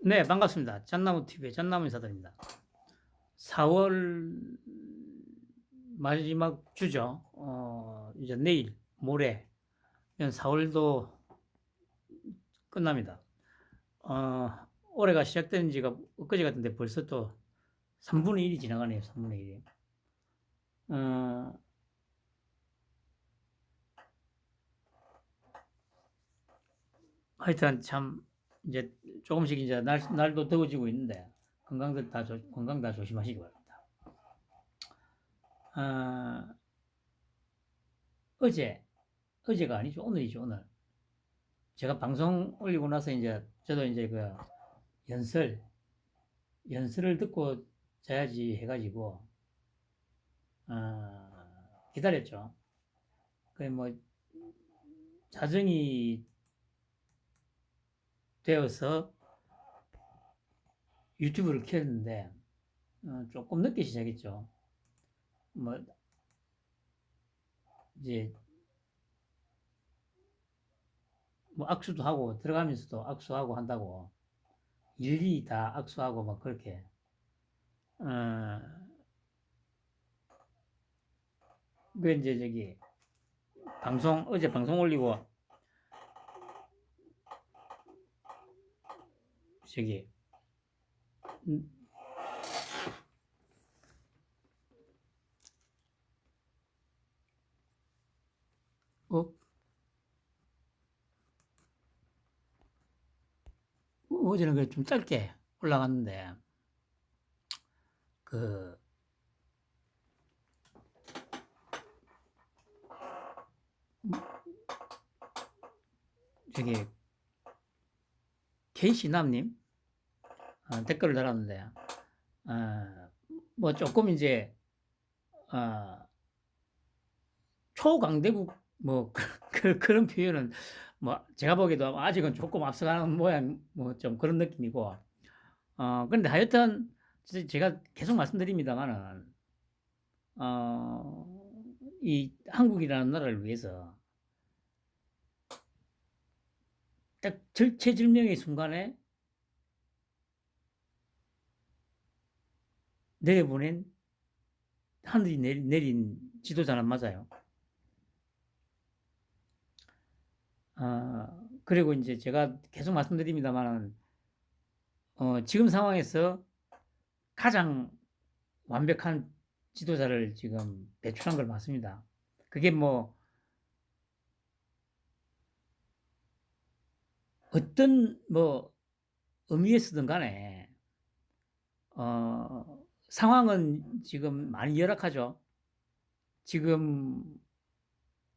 네, 반갑습니다. 잣나무 TV의 잣나무 인사드립니다. 4월 마지막 주죠. 이제 내일, 모레, 4월도 끝납니다. 올해가 시작된 지가 엊그제 같은데 벌써 또 3분의 1이 지나가네요. 3분의 1이. 하여튼 참, 이제 조금씩 이제 날도 더워지고 있는데, 건강 다 조심하시기 바랍니다. 어, 어제가 아니죠. 오늘이죠, 오늘. 제가 방송 올리고 나서 이제 저도 이제 그 연설, 연설을 듣고 자야지 해가지고, 기다렸죠. 그 뭐, 자정이 되어서 유튜브를 켰는데, 조금 늦게 시작했죠. 뭐, 이제, 뭐 악수도 하고, 들어가면서도 악수하고 한다고, 일일이 다 악수하고 막 그렇게, 어, 그 이제 어제 방송 올리고, 저기, 음, 어, 어제는 그 좀 짧게 올라갔는데, 그, 저기, 케이시남님 댓글을 달았는데, 뭐 조금 이제, 어, 초강대국, 뭐, 그런 표현은, 뭐, 제가 보기에도 아직은 조금 앞서가는 모양, 뭐, 좀 그런 느낌이고, 근데 하여튼, 제가 계속 말씀드립니다만은, 이 한국이라는 나라를 위해서, 딱 절체절명의 순간에 내려보낸, 하늘이 내린 지도자는 맞아요. 그리고 이제 제가 계속 말씀드립니다만은, 지금 상황에서 가장 완벽한 지도자를 지금 배출한 걸 맞습니다. 그게 뭐, 어떤 뭐, 의미에서든 간에, 상황은 지금 많이 열악하죠. 지금,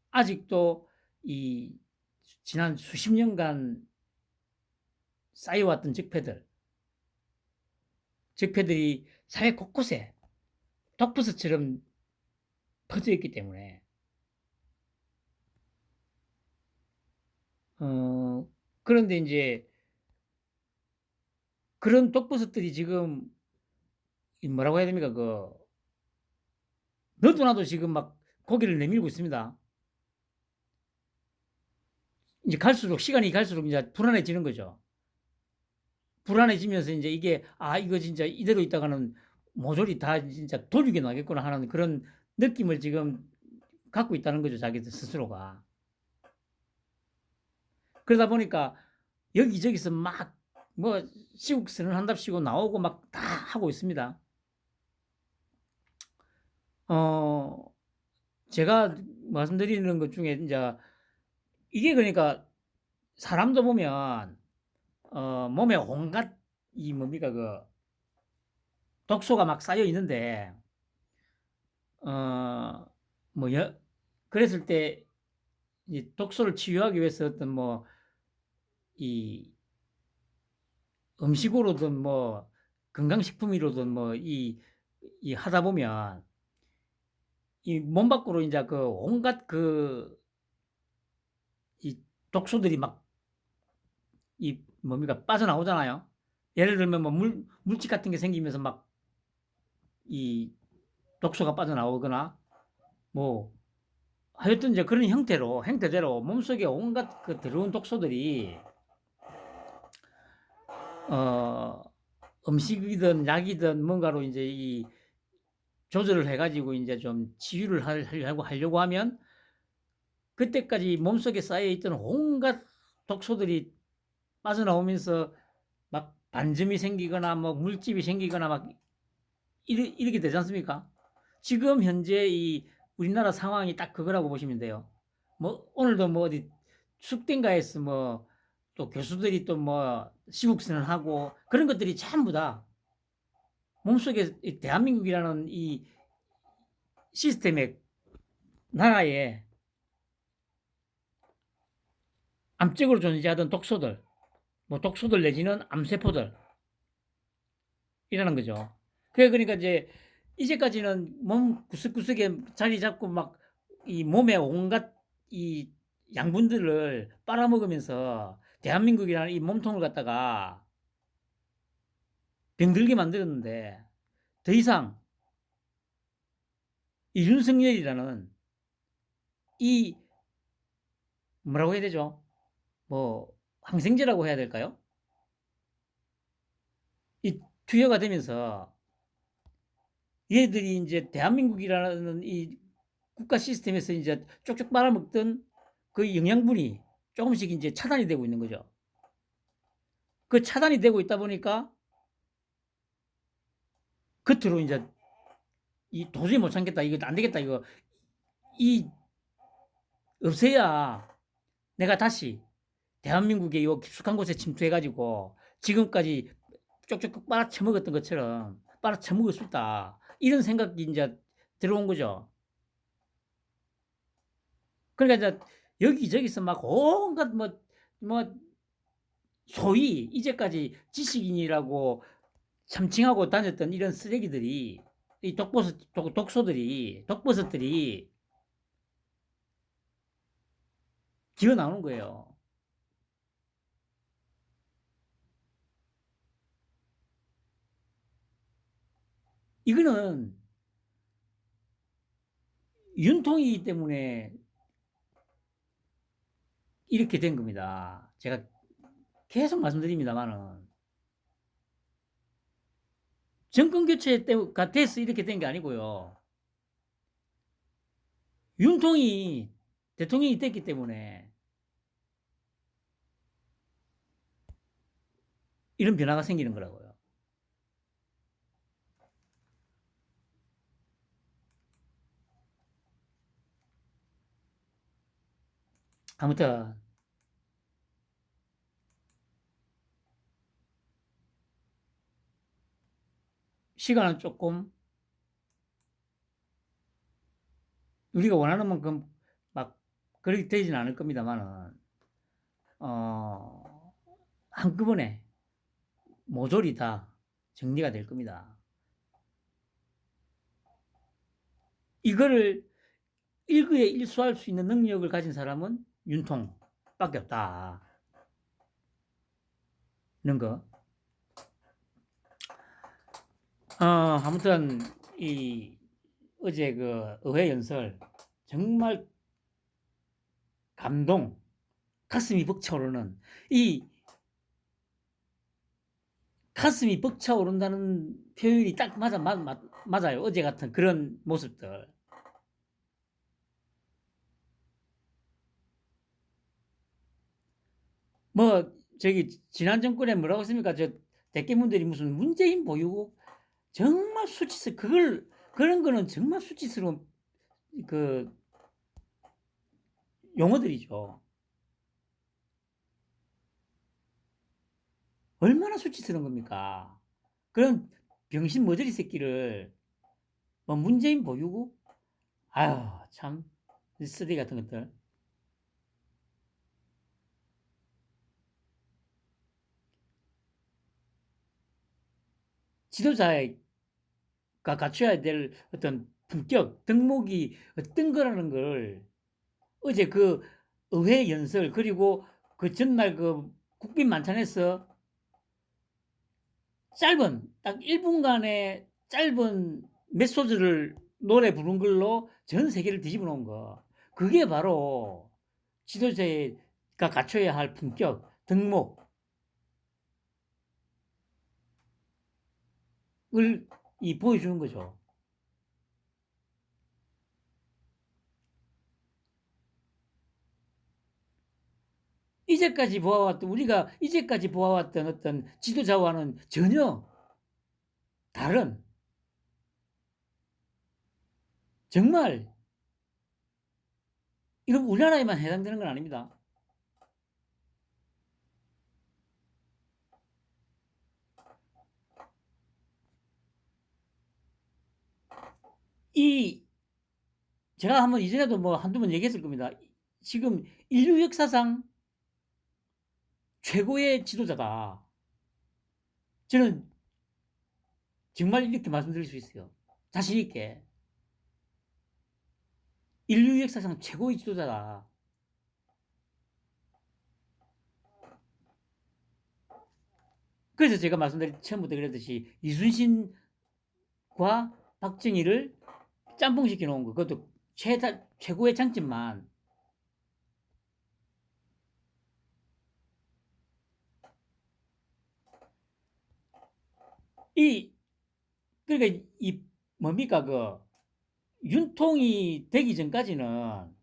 아직도 이, 지난 수십 년간 쌓여왔던 적폐들이 사회 곳곳에 독버섯처럼 퍼져 있기 때문에, 그런데 이제 그런 독버섯들이 지금 뭐라고 해야 됩니까? 너도 나도 지금 막 고개를 내밀고 있습니다. 이제 시간이 갈수록 이제 불안해지는 거죠. 불안해지면서 이제 이거 진짜 이대로 있다가는 모조리 다 진짜 돌이게 나겠구나 하는 그런 느낌을 지금 갖고 있다는 거죠. 자기들 스스로가. 그러다 보니까 여기저기서 막 뭐 시국선언 한답시고 나오고 막 다 하고 있습니다. 어, 제가 말씀드리는 것 중에 이제 이게 그러니까 사람도 보면 몸에 온갖 이 뭡니까 독소가 막 쌓여 있는데 뭐 그랬을 때 이 독소를 치유하기 위해서 어떤 뭐 이 음식으로든 뭐 건강식품이로든 뭐 이 하다 보면 이 몸 밖으로 이제 온갖 이 독소들이 막 이 뭡니까 빠져나오잖아요. 예를 들면 뭐 물집 같은 게 생기면서 막 이 독소가 빠져나오거나 뭐 하여튼 이제 그런 형태대로 몸속에 온갖 그 더러운 독소들이 어 음식이든 약이든 뭔가로 인제 이 조절을 해 가지고 인제 좀 치유를 하려고 하면 그때까지 몸속에 쌓여 있던 온갖 독소들이 빠져나오면서 막 반점이 생기거나 뭐 물집이 생기거나 막 이렇게 되지 않습니까? 지금 현재 이 우리나라 상황이 딱 그거라고 보시면 돼요. 뭐 오늘도 뭐 어디 축대인가에서 뭐 또 교수들이 또 뭐 시국선언하고 그런 것들이 전부 다 몸속에 이 대한민국이라는 이 시스템의 나라에 암적으로 존재하던 독소들, 뭐 독소들 내지는 암세포들이라는 거죠. 그러니까 이제 이제까지는 몸 구석구석에 자리 잡고 막 이 몸에 온갖 이 양분들을 빨아먹으면서 대한민국이라는 이 몸통을 갖다가 병들게 만들었는데 더 이상 이 윤석열이라는 이 뭐라고 해야 되죠? 뭐 항생제라고 해야 될까요? 이 투여가 되면서 얘들이 인제 대한민국이라는 이 국가 시스템에서 인제 쪽쪽 빨아먹던 그 영양분이 쪼금씩 인제 차단이 되고 있는 거죠. 그 차단이 되고 있다 보니까 겉으로 인제 이 '도저히 못 참겠다. 이거 안 되겠다. 이거 이 없애야 내가 다시 대한민국의 요 깊숙한 곳에 침투해 가지고 지금까지 쪽쪽 빨아쳐먹었던 것처럼 빨아쳐먹을 수 있다.' 이런 생각이 인제 들어온 거죠. 그러니까 인제 여기저기서 막 온갖 뭐 소위 이제까지 지식인이라고 참칭하고 다녔던 이런 쓰레기들이 이 독소들이 독버섯들이 기어 나오는 거예요. 이거는 윤통이기 때문에 이렇게 된 겁니다. 제가 계속 말씀드립니다마는 정권 교체 가 돼서 이렇게 된 게 아니고요. 윤통이 대통령이 됐기 때문에 이런 변화가 생기는 거라고요. 아무튼 시간은 쪼끔 우리가 원하는 만큼 막 그렇게 되지는 않을 겁니다마는 어 한꺼번에 모조리 다 정리가 될 겁니다. 이거를 일거에일소할 수 있는 능력을 가진 사람은 윤통밖에 없다는 거. 아무튼 이 어제 그 의회 연설 정말 감동, 가슴이 벅차오르는 이 가슴이 벅차오른다는 표현이 딱 맞아요. 어제 같은 그런 모습들. 뭐 저기 지난 정권에 뭐라고 했습니까? 저 대깨문들이 무슨 문재인 보유국 정말 그걸 그런 거는 정말 수치스러운 그 용어들이죠. 얼마나 수치스러운 겁니까? 그런 병신 머저리 새끼를 뭐 문재인 보유국? 아유 참 쓰레기 같은 것들. 지도자가 갖춰야 될 어떤 품격, 덕목이 어떤 거라는 걸 어제 그 의회 연설 그리고 그 전날 그 국빈 만찬에서 짧은 딱 1 분간의 짧은 메소드를 노래 부른 걸로 전 세계를 뒤집어 놓은 거. 그게 바로 지도자가 갖춰야 할 품격, 덕목 이 보여주는 거죠. 우리가 이제까지 보아왔던 어떤 지도자와는 전혀 다른, 정말 이건 우리나라에만 해당되는 건 아닙니다. 제가 한번 이전에도 뭐 한두 번 얘기했을 겁니다. 지금 인류 역사상 최고의 지도자다. 저는 정말 이렇게 말씀드릴 수 있어요. 자신 있게. 인류 역사상 최고의 지도자다. 그래서 제가 처음부터 그랬듯이 이순신과 박정희를 짬뽕시켜 놓은 거, 그것도 최고의 장점만. 그러니까 뭡니까, 윤통이 되기 전까지는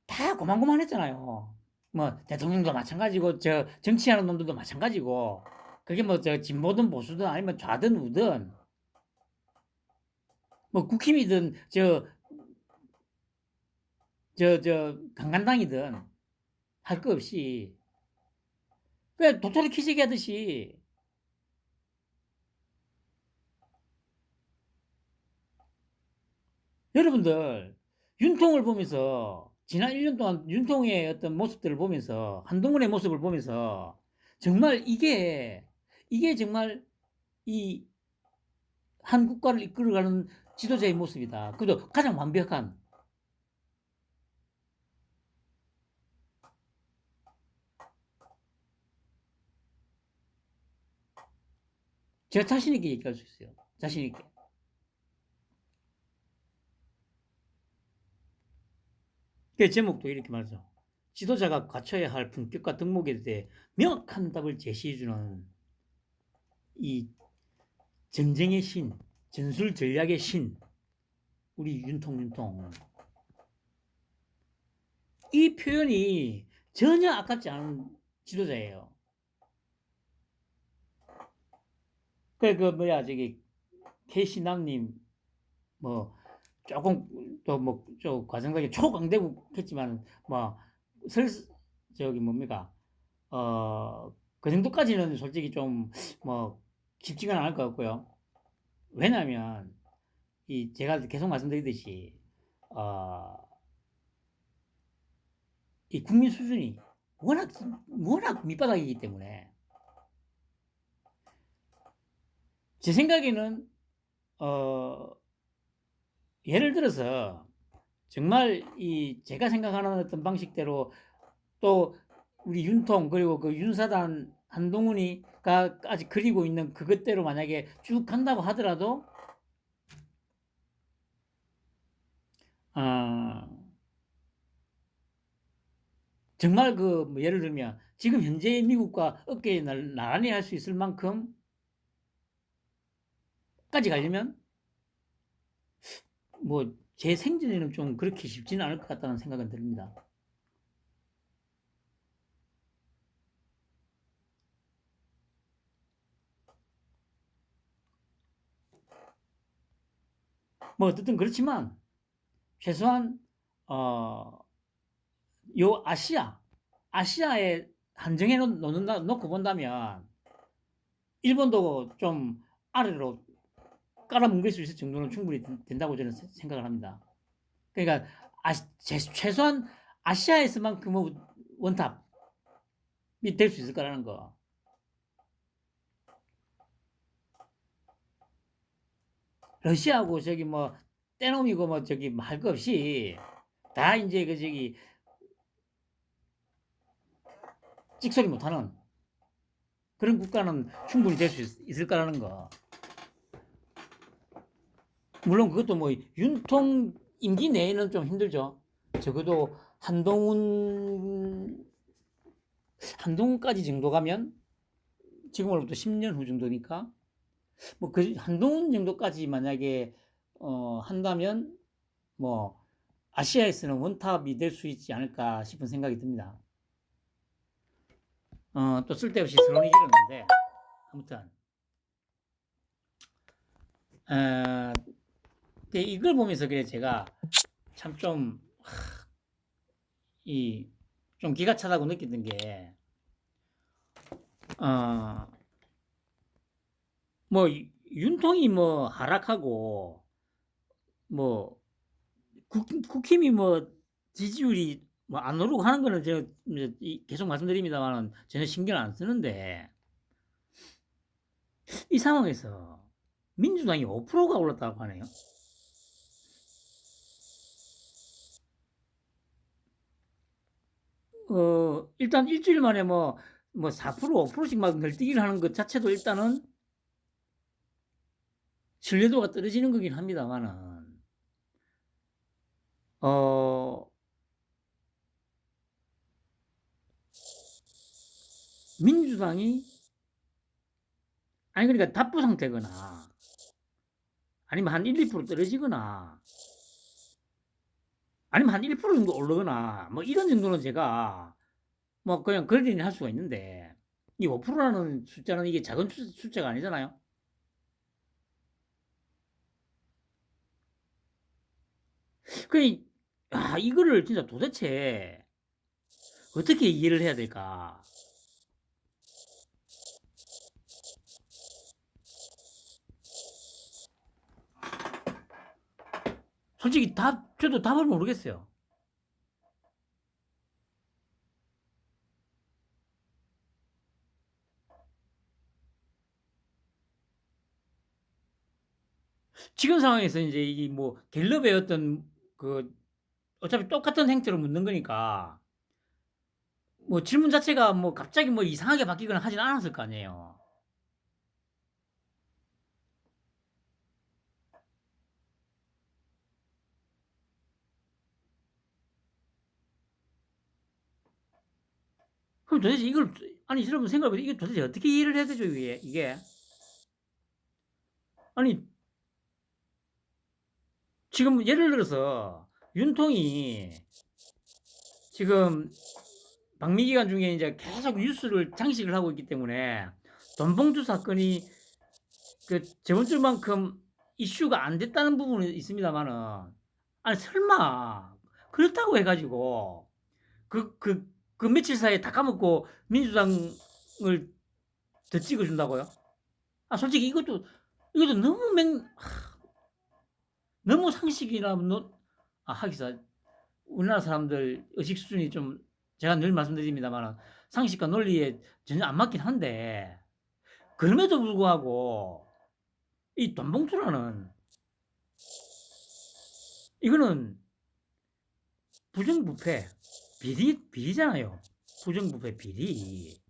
다 고만고만했잖아요. 뭐 대통령도 마찬가지고 정치하는 놈들도 마찬가지고, 그게 뭐 진보든 보수든 아니면 좌든 우든 뭐 국힘이든 강간당이든 할 거 없이 그냥 도토리 키재기 하듯이. 여러분들 윤통을 보면서, 지난 1년 동안 윤통의 어떤 모습들을 보면서, 한동훈의 모습을 보면서 정말 이게 정말 이 한 국가를 이끌어가는 지도자의 모습이다. 그래도 가장 완벽한. 제가 자신 있게 얘기할 수 있어요. 자신 있게. 그 제목도 이렇게 말하죠. 지도자가 갖춰야 할 품격과 덕목에 대해 명확한 답을 제시해주는 이 전쟁의 신, 전술 전략의 신, 우리 윤통. 이 표현이 전혀 아깝지 않은 지도자예요. KC남님, 뭐, 조금, 또 뭐, 과정적인 초강대국했지만, 뭐, 뭡니까, 그 정도까지는 솔직히 좀, 뭐, 쉽지가 않을 것 같고요. 왜냐면, 제가 계속 말씀드리듯이, 이 국민 수준이 워낙 밑바닥이기 때문에, 제 생각에는, 예를 들어서, 정말 제가 생각하는 어떤 방식대로 또 우리 윤통, 그리고 그 윤사단 한동훈이가 아직 그리고 있는 그것대로 만약에 쭉 간다고 하더라도, 정말 뭐 예를 들면 지금 현재 미국과 어깨에 나란히 할 수 있을 만큼까지 가려면 뭐 제 생전에는 좀 그렇게 쉽지는 않을 것 같다는 생각은 듭니다. 뭐 어쨌든 그렇지만 최소한 요 아시아에 한정해 놓고 본다면 일본도 좀 아래로 깔아뭉갤 수 있을 정도는 충분히 된다고 저는 생각을 합니다. 그러니까 최소한 아시아에서만큼은 원탑이 될 수 있을 거라는 거. 러시아하고 뭐 떼놈이고 뭐 할 거 없이 다 이제 찍소리 못하는 그런 국가는 충분히 될 수 있을 거라는 거. 물론 그것도 뭐 윤통 임기 내에는 좀 힘들죠. 적어도 한동훈까지 정도 가면 지금으로부터 10년 후 정도니까 뭐 그 한동훈 정도까지 만약에 한다면 뭐 아시아에서는 원탑이 될 수 있지 않을까 싶은 생각이 듭니다. 또 쓸데없이 서론이 길었는데 아무튼 어, 이걸 보면서 그래 제가 참 좀 이 좀 기가 차다고 느꼈던 게 뭐 윤통이 뭐 하락하고 뭐 국힘이 뭐 지지율이 뭐 안 오르고 하는 거는 제가 계속 말씀드립니다만은 전혀 신경 안 쓰는데 이 상황에서 민주당이 5%가 올랐다고 하네요. 일단 일주일 만에 뭐 4%, 5%씩 막 늘뛰기를 하는 것 자체도 일단은 신뢰도가 떨어지는 거긴 합니다만은, 민주당이, 아니, 그러니까 답부 상태거나, 아니면 한 1, 2% 떨어지거나, 아니면 한 1% 정도 오르거나, 뭐 이런 정도는 제가 뭐 그냥 그러려니 할 수가 있는데, 이 5%라는 숫자는 이게 작은 숫자가 아니잖아요. 그, 이거를 진짜 도대체 어떻게 이해를 해야 될까? 솔직히 저도 답을 모르겠어요. 지금 상황에서 이제 이 뭐 갤럽의 어떤 그 어차피 똑같은 행태로 묻는 거니까 뭐 질문 자체가 뭐 갑자기 뭐 이상하게 바뀌거나 하진 않았을 거 아니에요. 그럼 도대체 이걸, 아니 여러분 생각해보세요. 이게 도대체 어떻게 이해를 해야 되죠, 이게? 아니 지금 예를 들어서 윤통이 지금 방미 기간 중에 이제 계속 뉴스를 장식을 하고 있기 때문에 돈봉투 사건이 그 저번 주만큼 이슈가 안 됐다는 부분은 있습니다만은, 아니 설마 그렇다고 해가지고 그 며칠 사이에 다 까먹고 민주당을 더 찍어준다고요? 아 솔직히 이것도 너무 상식이나 하기사 우리나라 사람들 의식 수준이 좀, 제가 늘 말씀드립니다만 상식과 논리에 전혀 안 맞긴 한데, 그럼에도 불구하고 이 돈봉투라는, 이거는 부정부패 비리잖아요. 부정부패 비리.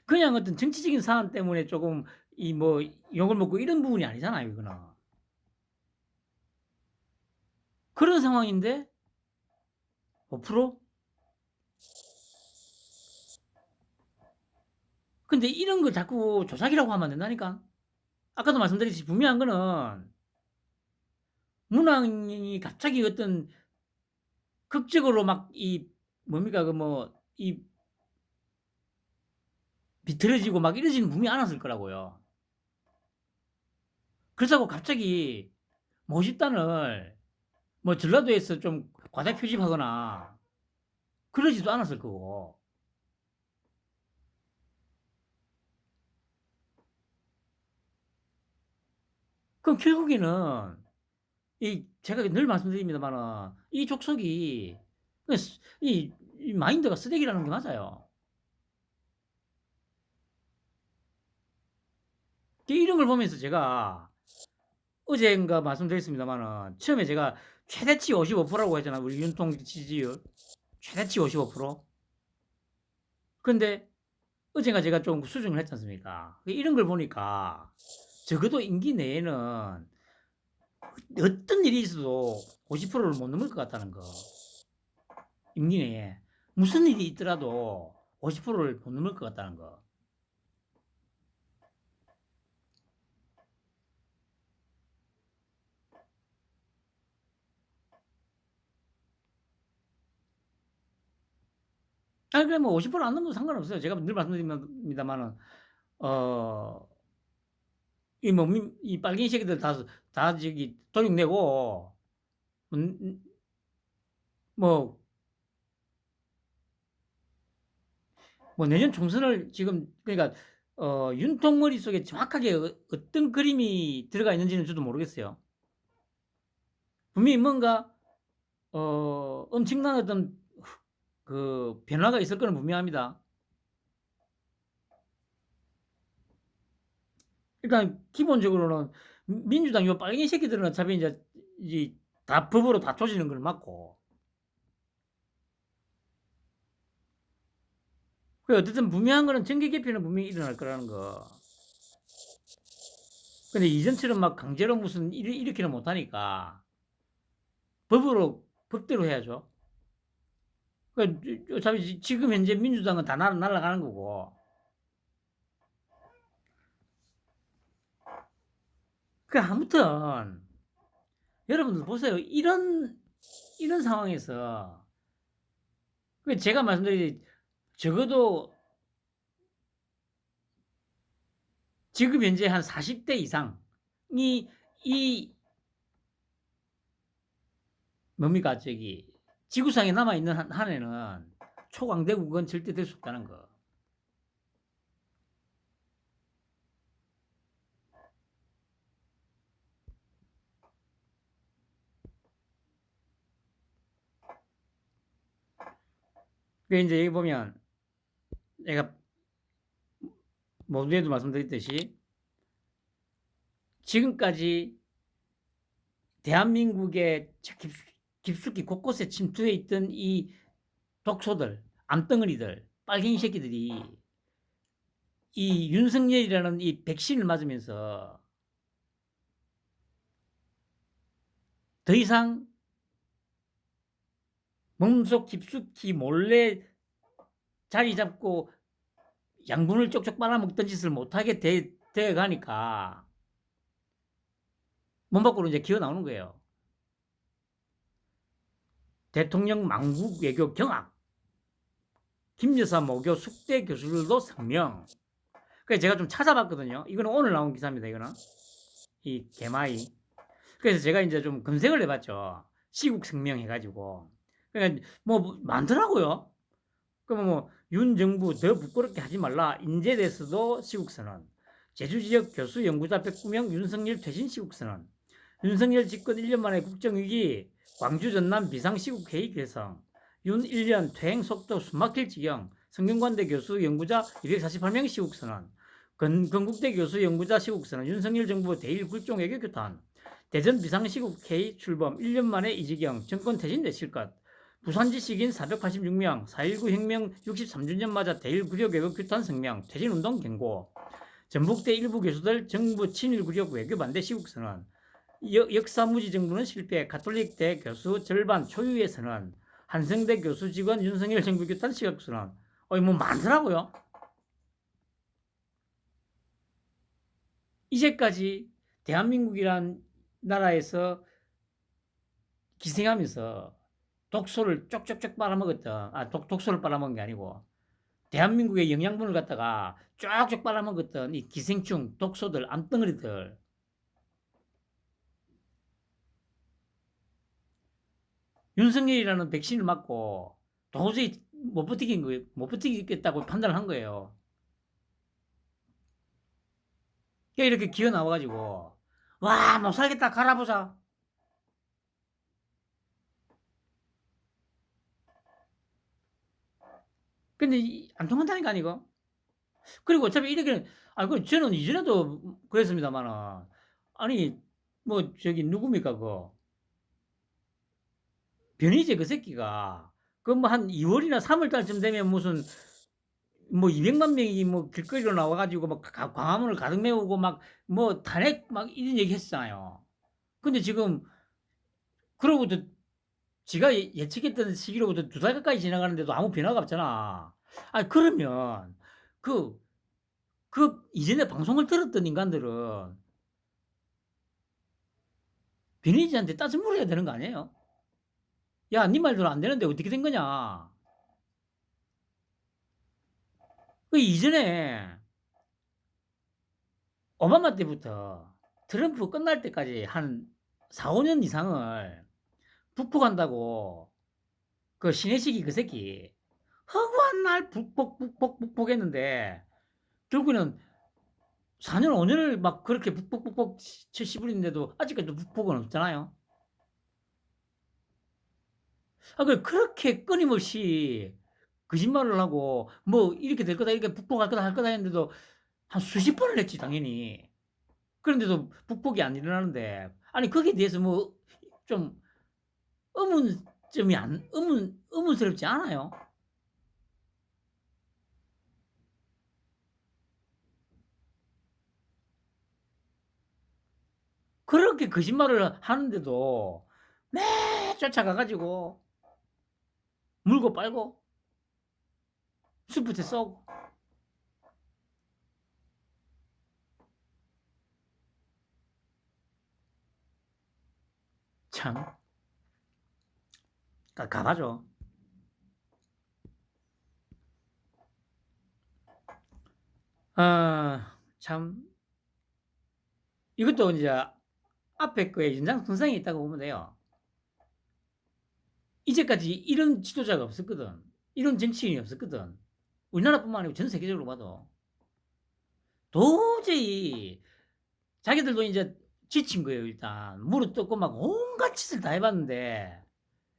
그냥 어떤 정치적인 사안 때문에 조금 이 뭐 욕을 먹고 이런 부분이 아니잖아요, 이거는. 그런 상황인데 5%? 근데 이런 걸 자꾸 조작이라고 하면 안 된다니까. 아까도 말씀드렸듯이 분명한 거는 문항이 갑자기 어떤 극적으로 막 이 뭡니까 그 뭐 이 비틀어지고 막 이러지는 분명히 않았을 거라고요. 그렇다고 갑자기 모집단을 뭐 전라도에서 좀 과다 표집하거나 그러지도 않았을 거고. 그럼 결국에는 이 제가 늘 말씀드립니다만은 이 족속이 이 마인드가 쓰레기라는 게 맞아요. 이런 걸 보면서 제가 어젠가 말씀드렸습니다만은 처음에 제가 최대치 55%라고 했잖아요. 우리 윤통 지지율 최대치 55%. 근데 어젠가 제가 좀 수정을 했지 않습니까? 이런 걸 보니까 적어도 임기 내에는 어떤 일이 있어도 50%를 못 넘을 것 같다는 거. 임기 내에 무슨 일이 있더라도 50%를 못 넘을 것 같다는 거. 아니 그래 뭐 50%안 넘어도 상관없어요. 제가 늘 말씀드립니다마는 어 이 뭐 이 빨갱이 새끼들 다 저기 도둑 내고 뭐 내년 총선을 지금 그러니까 윤통 머릿속에 정확하게 어떤 그림이 들어가 있는지는 저도 모르겠어요. 분명히 뭔가 엄청난 어떤 그 변화가 있을 거는 분명합니다. 일단 기본적으로는 민주당 요 빨갱이 새끼들은 어차피 인제 이 다 법으로 다 조지는 걸 맞고 어쨌든 분명한 거는 정계 개편은 분명히 일어날 거라는 거. 근데 이전처럼 막 강제로 무슨 일으키는 못 하니까 법대로 해야죠. 그러니까 어차피 지금 현재 민주당은 다 날아가는 거고. 아무튼 여러분들 보세요. 이런 상황에서 제가 말씀드린 적어도 지금 현재 한 40대 이상이 이 뭡니까 저기 지구상에 남아 있는 한에는 초강대국은 절대 될 수 없다는 거. 이제 여기 보면 내가 모두에도 말씀드렸듯이 지금까지 대한민국의 깊숙이 곳곳에 침투해 있던 이 독소들, 암덩어리들, 빨갱이 새끼들이 이 윤석열이라는 이 백신을 맞으면서 더 이상 몸속 깊숙이 몰래 자리 잡고 양분을 쪽쪽 빨아먹던 짓을 못하게 되어 가니까 몸 밖으로 이제 기어 나오는 거예요. 대통령 망국 외교 경악, 김여사 모교 숙대 교수들도 성명. 그래서 제가 좀 찾아봤거든요. 이거는 오늘 나온 기사입니다. 이거는 이 개마이. 그래서 제가 이제 좀 검색을 해봤죠. 시국 성명 해가지고. 그러니까 뭐 많더라고요. 그러면 윤 정부 더 부끄럽게 하지 말라. 인재대에서도 시국선언. 제주지역 교수 연구자 109명 윤석열 퇴진 시국선언. 윤석열 집권 1년 만에 국정위기. 광주 전남 비상시국회의 결성. 윤 1년 퇴행 속도 숨막힐 지경. 성균관대 교수 연구자 248명 시국선언. 건국대 교수 연구자 시국선언. 윤석열 정부 대일 굴종 외교 교탄. 대전 비상시국회의 출범 1년 만에 이지경. 정권 퇴진 내칠 것. 부산지 식인 486명, 4.19 혁명 63주년 맞아 대일 굴욕 외교 규탄 성명, 퇴진운동 경고. 전북대 일부 교수들 정부 친일 굴욕 외교 반대 시국 선언. 역사무지 정부는 실패, 가톨릭대 교수 절반 초유의 선언. 한성대 교수 직원 윤석열 정부 규탄 시각 선언. 뭐 많더라고요. 이제까지 대한민국이란 나라에서 기생하면서 독소를 쪽쪽쪽 빨아먹었던, 독소를 빨아먹은 게 아니고, 대한민국의 영양분을 갖다가 쪽쪽 빨아먹었던 이 기생충, 독소들, 암덩어리들, 윤석열이라는 백신을 맞고 도저히 못 버티겠다고 판단을 한 거예요. 이렇게 기어 나와가지고, 와, 못 살겠다, 갈아보자. 근데 안 통한다니까, 이거. 그리고 어차피 이렇게, 저는 이전에도 그랬습니다만은, 아니, 누굽니까, 변희재 그 새끼가, 한 2월이나 3월 달쯤 되면 무슨, 200만 명이 길거리로 나와가지고 광화문을 가득 메우고 탄핵 이런 얘기 했잖아요. 근데 지금, 그러고도 지가 예측했던 시기로부터 2달 가까이 지나가는데도 아무 변화가 없잖아. 그러면, 그, 이전에 방송을 들었던 인간들은 변희재한테 따져 물어야 되는 거 아니에요? 야, 네 말대로 안 되는데 어떻게 된 거냐? 그 이전에 오바마 때부터 트럼프 끝날 때까지 한 4-5년 이상을 북폭한다고 그 신혜식이 그 새끼 허구한 날 북폭 했는데 결국에는 4년 5년을 막 그렇게 북폭 씹으리는데도 아직까지도 북폭은 없잖아요. 그렇게 끊임없이 거짓말을 하고 뭐 이렇게 될 거다 이렇게 북폭할 거다 할 거다 했는데도 한 수십 번을 했지 당연히. 그런데도 북폭이 안 일어나는데 아니 거기에 대해서 뭐 좀 의문점이 안 의문스럽지 않아요? 그렇게 거짓말을 하는데도 매 쫓아가 가지고 물고 빨고 수프트 쏘고 참 깝깝하죠. 참 이것도 이제 앞에 거에 연장선상에 있다고 보면 돼요. 이제까지 이런 지도자가 없었거든. 이런 정치인이 없었거든. 우리나라뿐만 아니고 전 세계적으로 봐도. 도저히 자기들도 이제 지친 거예요, 일단. 무릎 꿇고 막 온갖 짓을 다 해봤는데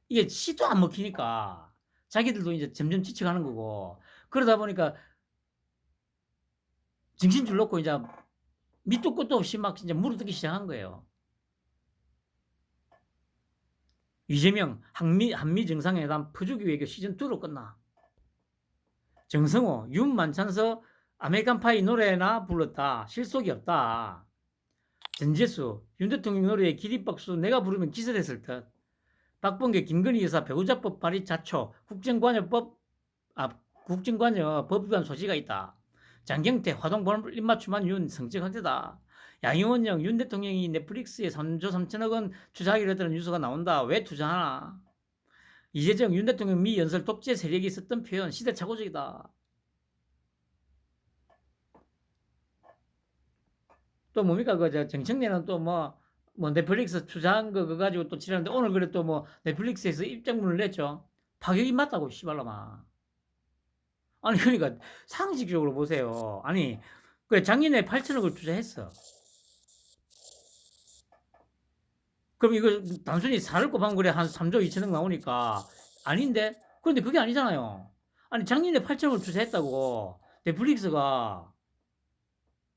이게 시도 안 먹히니까 자기들도 이제 점점 지쳐가는 거고 그러다 보니까 정신줄 놓고 이제 밑도 끝도 없이 막 이제 물어뜯기 시작한 거예요. 이재명 한미 정상회담 퍼주기 외교 시즌2로 끝나. 정성호, 윤만찬서 아메리칸 파이 노래나 불렀다. 실속이 없다. 전재수, 윤 대통령 노래에 기립박수 내가 부르면 기절했을 듯. 박범계, 김건희 여사 배우자법 발의 자초, 국정관여 법 위반 소지가 있다. 장경태, 화동본을 입맞춤한 윤 성적 확대다. 양용원 윤 대통령이 넷플릭스에 3조 3천억 원 투자하기로 했다는 뉴스가 나온다. 왜 투자하나? 이재정 윤 대통령 미 연설 독재 세력이 썼던 표현 시대착오적이다. 또 뭡니까 그 정청래는 또 뭐 넷플릭스 투자한 거 그거 가지고 또 치라는데 오늘 그래 또 뭐 넷플릭스에서 입장문을 냈죠. 파격이 맞다고 씨발라마. 아니 그러니까 상식적으로 보세요. 아니 그래 작년에 8천억을 투자했어. 그럼 이거 단순히 살을 곱한 거래 한 3조 2천억 나오니까 아닌데? 그런데 그게 아니잖아요. 아니 작년에 8천억을 투자했다고 넷플릭스가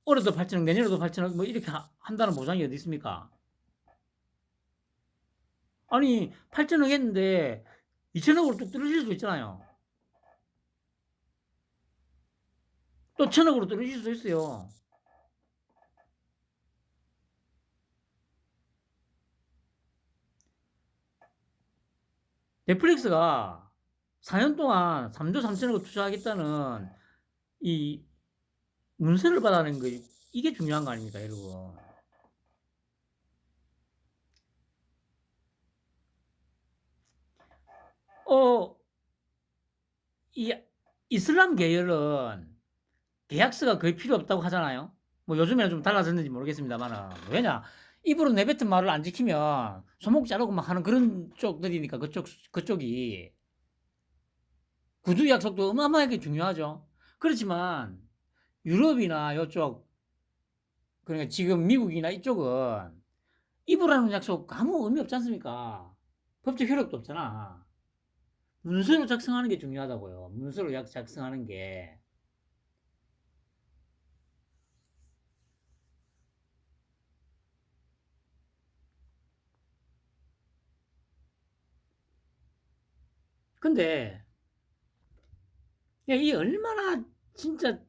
올해도 8천억 내년에도 8천억 뭐 이렇게 한다는 보장이 어디 있습니까? 아니 8천억 했는데 2천억으로 뚝 떨어질 수 있잖아요. 또 1천억으로 떨어질 수 있어요. 넷플릭스가 4년 동안 3조 3천억을 투자하겠다는 이 문서를 받아낸 거 이게 중요한 거 아닙니까, 여러분? 이 이슬람 계열은 계약서가 거의 필요 없다고 하잖아요. 뭐 요즘에는 좀 달라졌는지 모르겠습니다만은 왜냐 입으로 내뱉은 말을 안 지키면 소목 자르고 막 하는 그런 쪽들이니까 그쪽이 구두 약속도 어마어마하게 중요하죠. 그렇지만 유럽이나 이쪽 그러니까 지금 미국이나 이쪽은 입으로 하는 약속 아무 의미 없지 않습니까? 법적 효력도 없잖아. 문서로 작성하는 게 중요하다고요. 문서로 작성하는 게. 근데 이 얼마나 진짜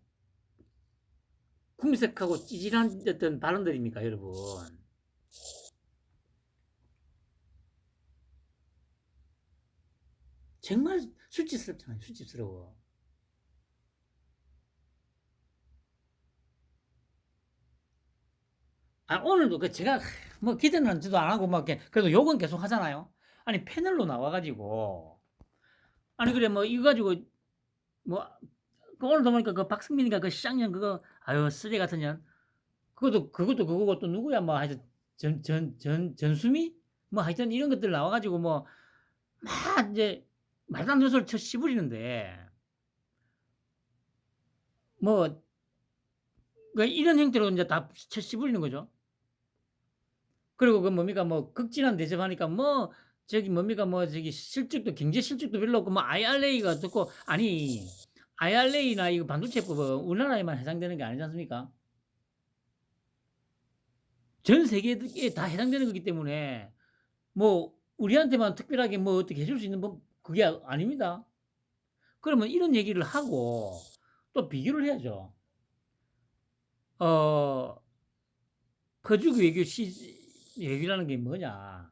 궁색하고 찌질한 어떤 발언들입니까, 여러분? 정말 수치스럽잖아요, 수치스러워. 오늘도 제가 뭐 기대는 저도 안 하고 막 그래도 욕은 계속 하잖아요. 아니 패널로 나와가지고 아니 그래 뭐 이거 가지고 뭐 오늘 보니까 그 박승민인가 그 시장년 그거 아유 쓰레기 같은 년. 그것도 그거고 또 누구야 뭐 하여튼 전수미? 뭐 하여튼 이런 것들 나와 가지고 뭐 막 인제 말도 안 되는 소리 쳐 씨부리는데 뭐 그 이런 형태로 인제 다 쳐 씨부리는 거죠. 그리고 그 뭡니까 뭐 극진한 대접하니까 뭐 저기 뭡니까 뭐 저기 실적도 경제 실적도 별로 없고 뭐 IRA가 어떻고 아니 IRA나 이거 반도체법은 우리나라에만 해당되는 게 아니지 않습니까? 전 세계에 다 해당되는 거기 때문에 뭐 우리한테만 특별하게 뭐 어떻게 해줄 수 있는 뭐 그게 아닙니다. 그러면 이런 얘기를 하고 또 비교를 해야죠. 어 퍼주기 외교라는 게 뭐냐.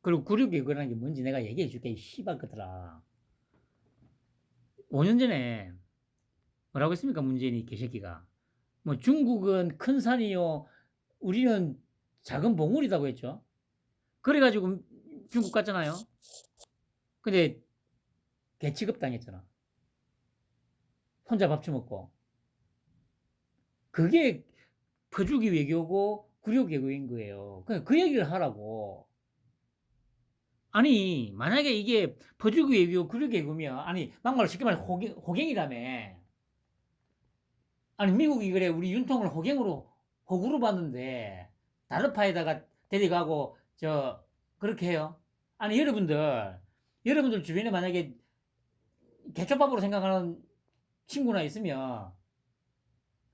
그리고 굴욕 외교라는 게 뭔지 내가 얘기해 줄게 이 씨발 것들아. 5년 전에 뭐라고 했습니까 문재인이 개새끼가. 뭐 중국은 큰 산이요 우리는 작은 봉우리다고 했죠. 그래 가지고 중국 갔잖아요. 근데 개 취급당했잖아. 혼자 밥 처먹고. 그게 퍼주기 외교고 굴욕 외교인 거예요. 그냥 그 얘기를 하라고. 아니 만약에 이게 퍼주기 외교 굴욕 외교면 아니 막말로 쉽게 말해 호갱이라며. 아니 미국이 그래 우리 윤통을 호구로 봤는데 다른 파에다가 데려가고 저 그렇게 해요. 아니 여러분들 주변에 만약에 개초밥으로 생각하는 친구나 있으면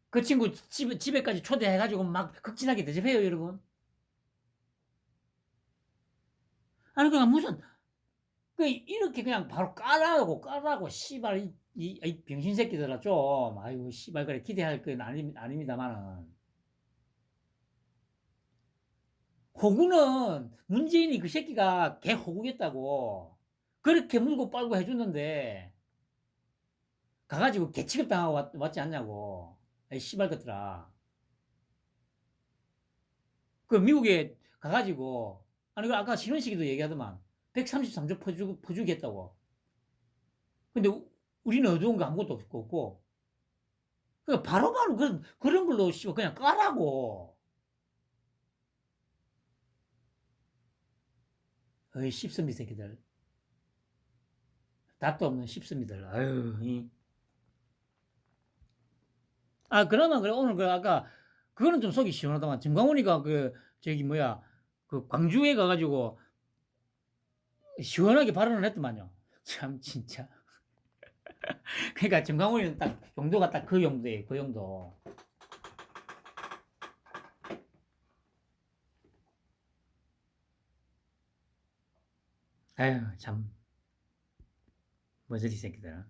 그 친구 집에까지 초대해가지고 막 극진하게 대접해요 여러분. 아니 그냥 무슨 그 이렇게 그냥 바로 까라고 씨발 이 병신 새끼들아 좀 아이고 씨발 그래 기대할 건 아닙니다만은 호구는 문재인이 그 새끼가 개 호구겠다고 그렇게 물고 빨고 해줬는데 가가지고 개 취급당하고 왔지 않냐고 이 씨발 것들아. 그 미국에 가가지고 아니 그 아까 신원식이도 얘기하더만 133조 퍼주겠다고. 근데 우리는 어두운 거 아무것도 없고 그 바로바로 그런 걸로 씨발 그냥 까라고. 어이 씹습니 새끼들. 답도 없는 씹습니들. 아유. 아 그러면 그래 오늘 그 아까 그거는 좀 속이 시원하더만 정광훈이가 그 저기 뭐야 그 광주에 가가지고 시원하게 발언을 했더만요. 참 진짜. 그러니까 정광훈이는 딱 용도가 딱 그 용도예요. 그 용도. 아유 참 머저리 새끼들.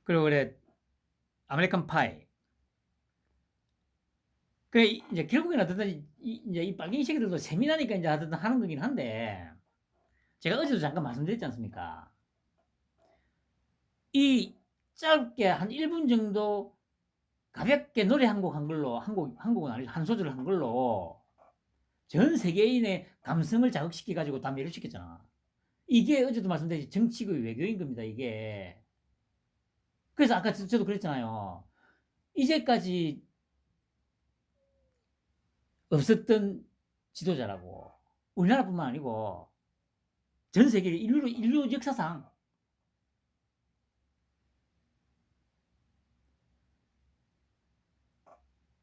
그리고 그래 아메리칸 파이. 그래 이제 결국에는 어쨌든 이제 이 빨갱이 새끼들도 세미나니까 이제 어쨌든 하는 거긴 한데 제가 어제도 잠깐 말씀드렸지 않습니까? 이 짧게 한 1분 정도 가볍게 노래 한 곡 한 걸로 한 곡은 아니고 한 소절을 한 걸로 전 세계인의 감성을 자극시켜 가지고 다 매료시켰잖아. 이게 어제도 말씀드렸지 정치의 외교인 겁니다. 이게. 그래서 아까 저도 그랬잖아요. 이제까지 없었던 지도자라고. 우리나라뿐만 아니고 전 세계 인류 역사상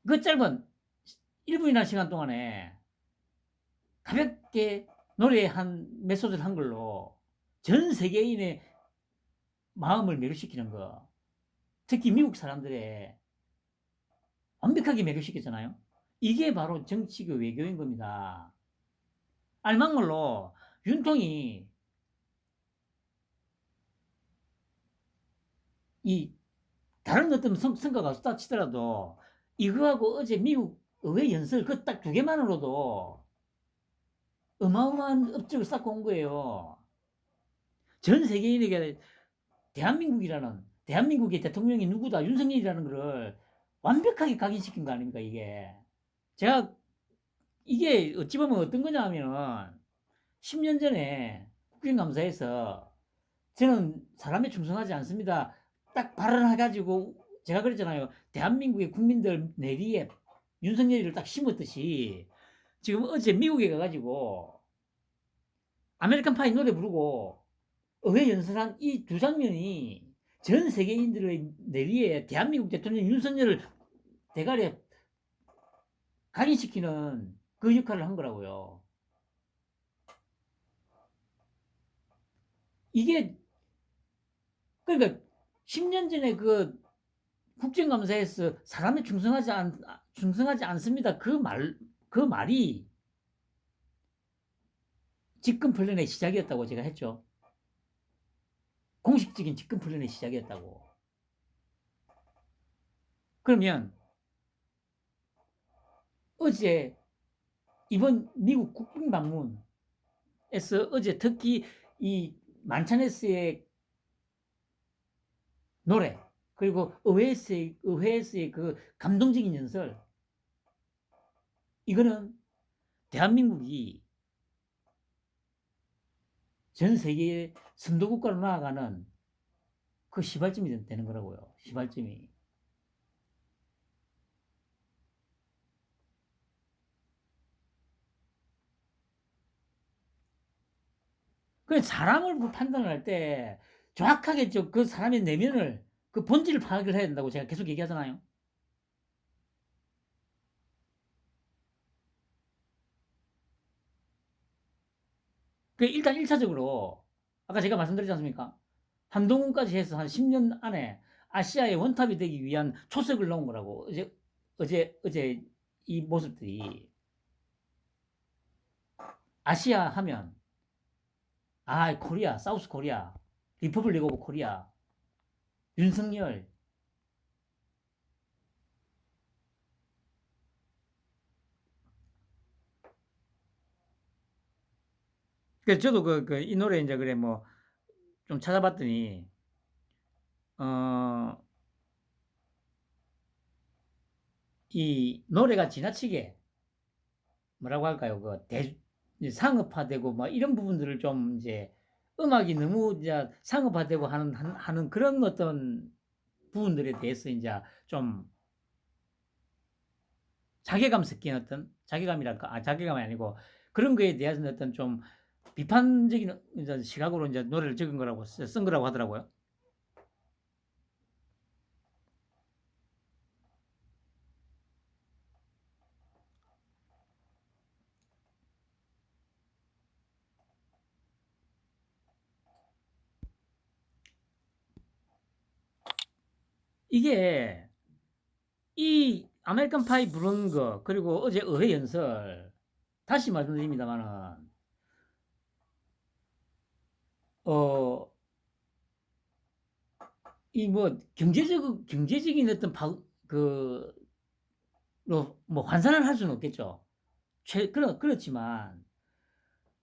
그 짧은 1분이나 시간 동안에 가볍게 노래 한 메소드를 한 걸로 전 세계인의 마음을 매료시키는 거. 특히 미국 사람들의 완벽하게 매료시켰잖아요. 이게 바로 정치교 외교인 겁니다. 알막말로 윤통이 이 다른 어떤 성과가 없다 치더라도 이거하고 어제 미국 의회 연설 그 딱 두 개만으로도 어마어마한 업적을 쌓고 온 거예요. 전 세계인에게 대한민국의 대통령이 누구다 윤석열이라는 거를 완벽하게 각인시킨 거 아닙니까 이게. 제가 이게 어찌 보면 어떤 거냐 하면 10년 전에 국정감사에서 저는 사람에 충성하지 않습니다. 딱 발언해가지고 제가 그랬잖아요. 대한민국의 국민들 내리에 윤석열이를 딱 심었듯이 지금 어제 미국에 가가지고 아메리칸 파이 노래 부르고 의회 연설한 이 두 장면이 전 세계인들의 내리에 대한민국 대통령 윤석열을 대가리에 각인시키는 그 역할을 한 거라고요. 이게 그러니까 10년 전에 그 국정감사에서 사람에 충성하지 않습니다. 그 말이 집권 플랜의 시작이었다고 제가 했죠. 공식적인 집권 플랜의 시작이었다고. 그러면 어제 이번 미국 국빈 방문에서 어제 특히 이 만찬에스의 노래 그리고 의회에서의 그 감동적인 연설 이거는 대한민국이 전 세계의 선도국가로 나아가는 그 시발점이 되는 거라고요. 시발점이. 그 사람을 판단을 할 때 정확하게 그 사람의 내면을 그 본질을 파악을 해야 된다고 제가 계속 얘기하잖아요. 그 일단 1차적으로 아까 제가 말씀드렸지 않습니까? 한동훈까지 해서 한 10년 안에 아시아의 원탑이 되기 위한 초석을 놓은 거라고. 어제 이 모습들이 아시아 하면 코리아, 사우스 코리아, 리퍼블릭 오브 코리아, 윤석열. 그래서 저도 이 노래 이제 그래 뭐 좀 찾아봤더니 어, 이 노래가 지나치게 뭐라고 할까요? 상업화되고 뭐 이런 부분들을 좀 이제 음악이 너무 이제 상업화되고 하는 그런 어떤 부분들에 대해서 이제 좀 자괴감 섞인 어떤 자괴감이랄까 자괴감이 아니고 그런 거에 대해서 어떤 좀 비판적인 이제 시각으로 이제 노래를 적은 거라고 쓴 거라고 하더라고요. 이게 이 아메리칸 파이 부른 거 그리고 어제 의회 연설 다시 말씀드립니다만은 어 이 뭐 경제적인 어떤 그 뭐 환산을 할 수는 없겠죠. 그렇지만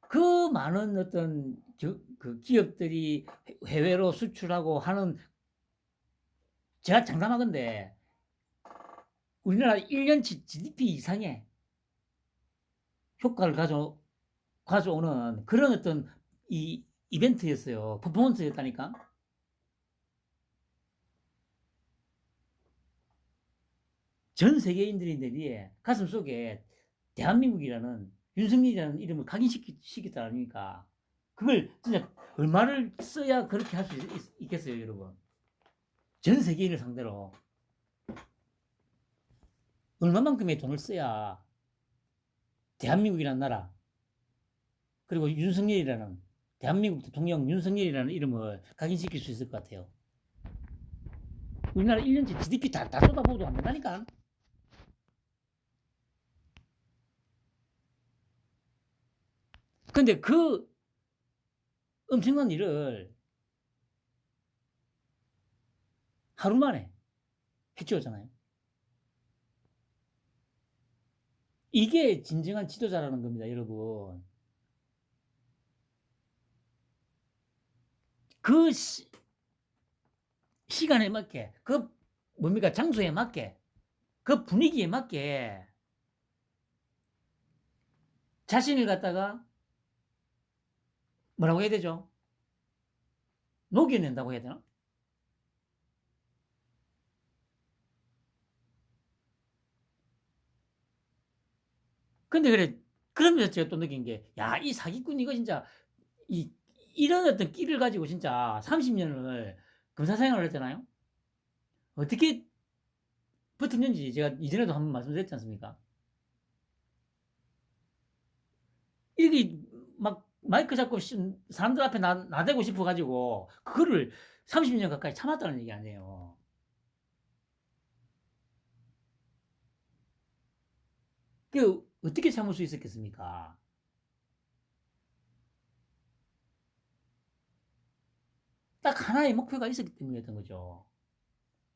그 많은 어떤 그 기업들이 해외로 수출하고 하는 제가 장담하건데 우리나라 1년치 GDP 이상의 효과를 가져오는 그런 어떤 이 이벤트였어요. 퍼포먼스였다니까. 전 세계인들이 내비에 가슴 속에 대한민국이라는 윤석열이라는 이름을 각인시켰다 아닙니까? 그걸 진짜 얼마를 써야 그렇게 할 수 있겠어요, 여러분? 전 세계인을 상대로 얼마만큼의 돈을 써야 대한민국이라는 나라 그리고 윤석열이라는 대한민국 대통령 윤석열이라는 이름을 각인시킬 수 있을 것 같아요. 우리나라 1년치 GDP 다 쏟아부어도 안 된다니까. 근데 그 엄청난 일을 하루 만에 해치웠잖아요. 이게 진정한 지도자라는 겁니다, 여러분. 그 시간에 맞게, 장소에 맞게, 그 분위기에 맞게 자신을 갖다가 뭐라고 해야 되죠? 녹여낸다고 해야 되나? 근데 그래, 그러면서 제가 또 느낀 게, 야, 이 사기꾼 이거 진짜, 이, 이런 어떤 끼를 가지고 진짜 30년을 검사 생활을 했잖아요? 어떻게 버텼는지 제가 이전에도 한번 말씀드렸지 않습니까? 이게 막 마이크 잡고 사람들 앞에 나대고 싶어가지고, 그거를 30년 가까이 참았다는 얘기 아니에요. 그, 어떻게 참을 수 있었겠습니까? 딱 하나의 목표가 있었기 때문이었던 거죠.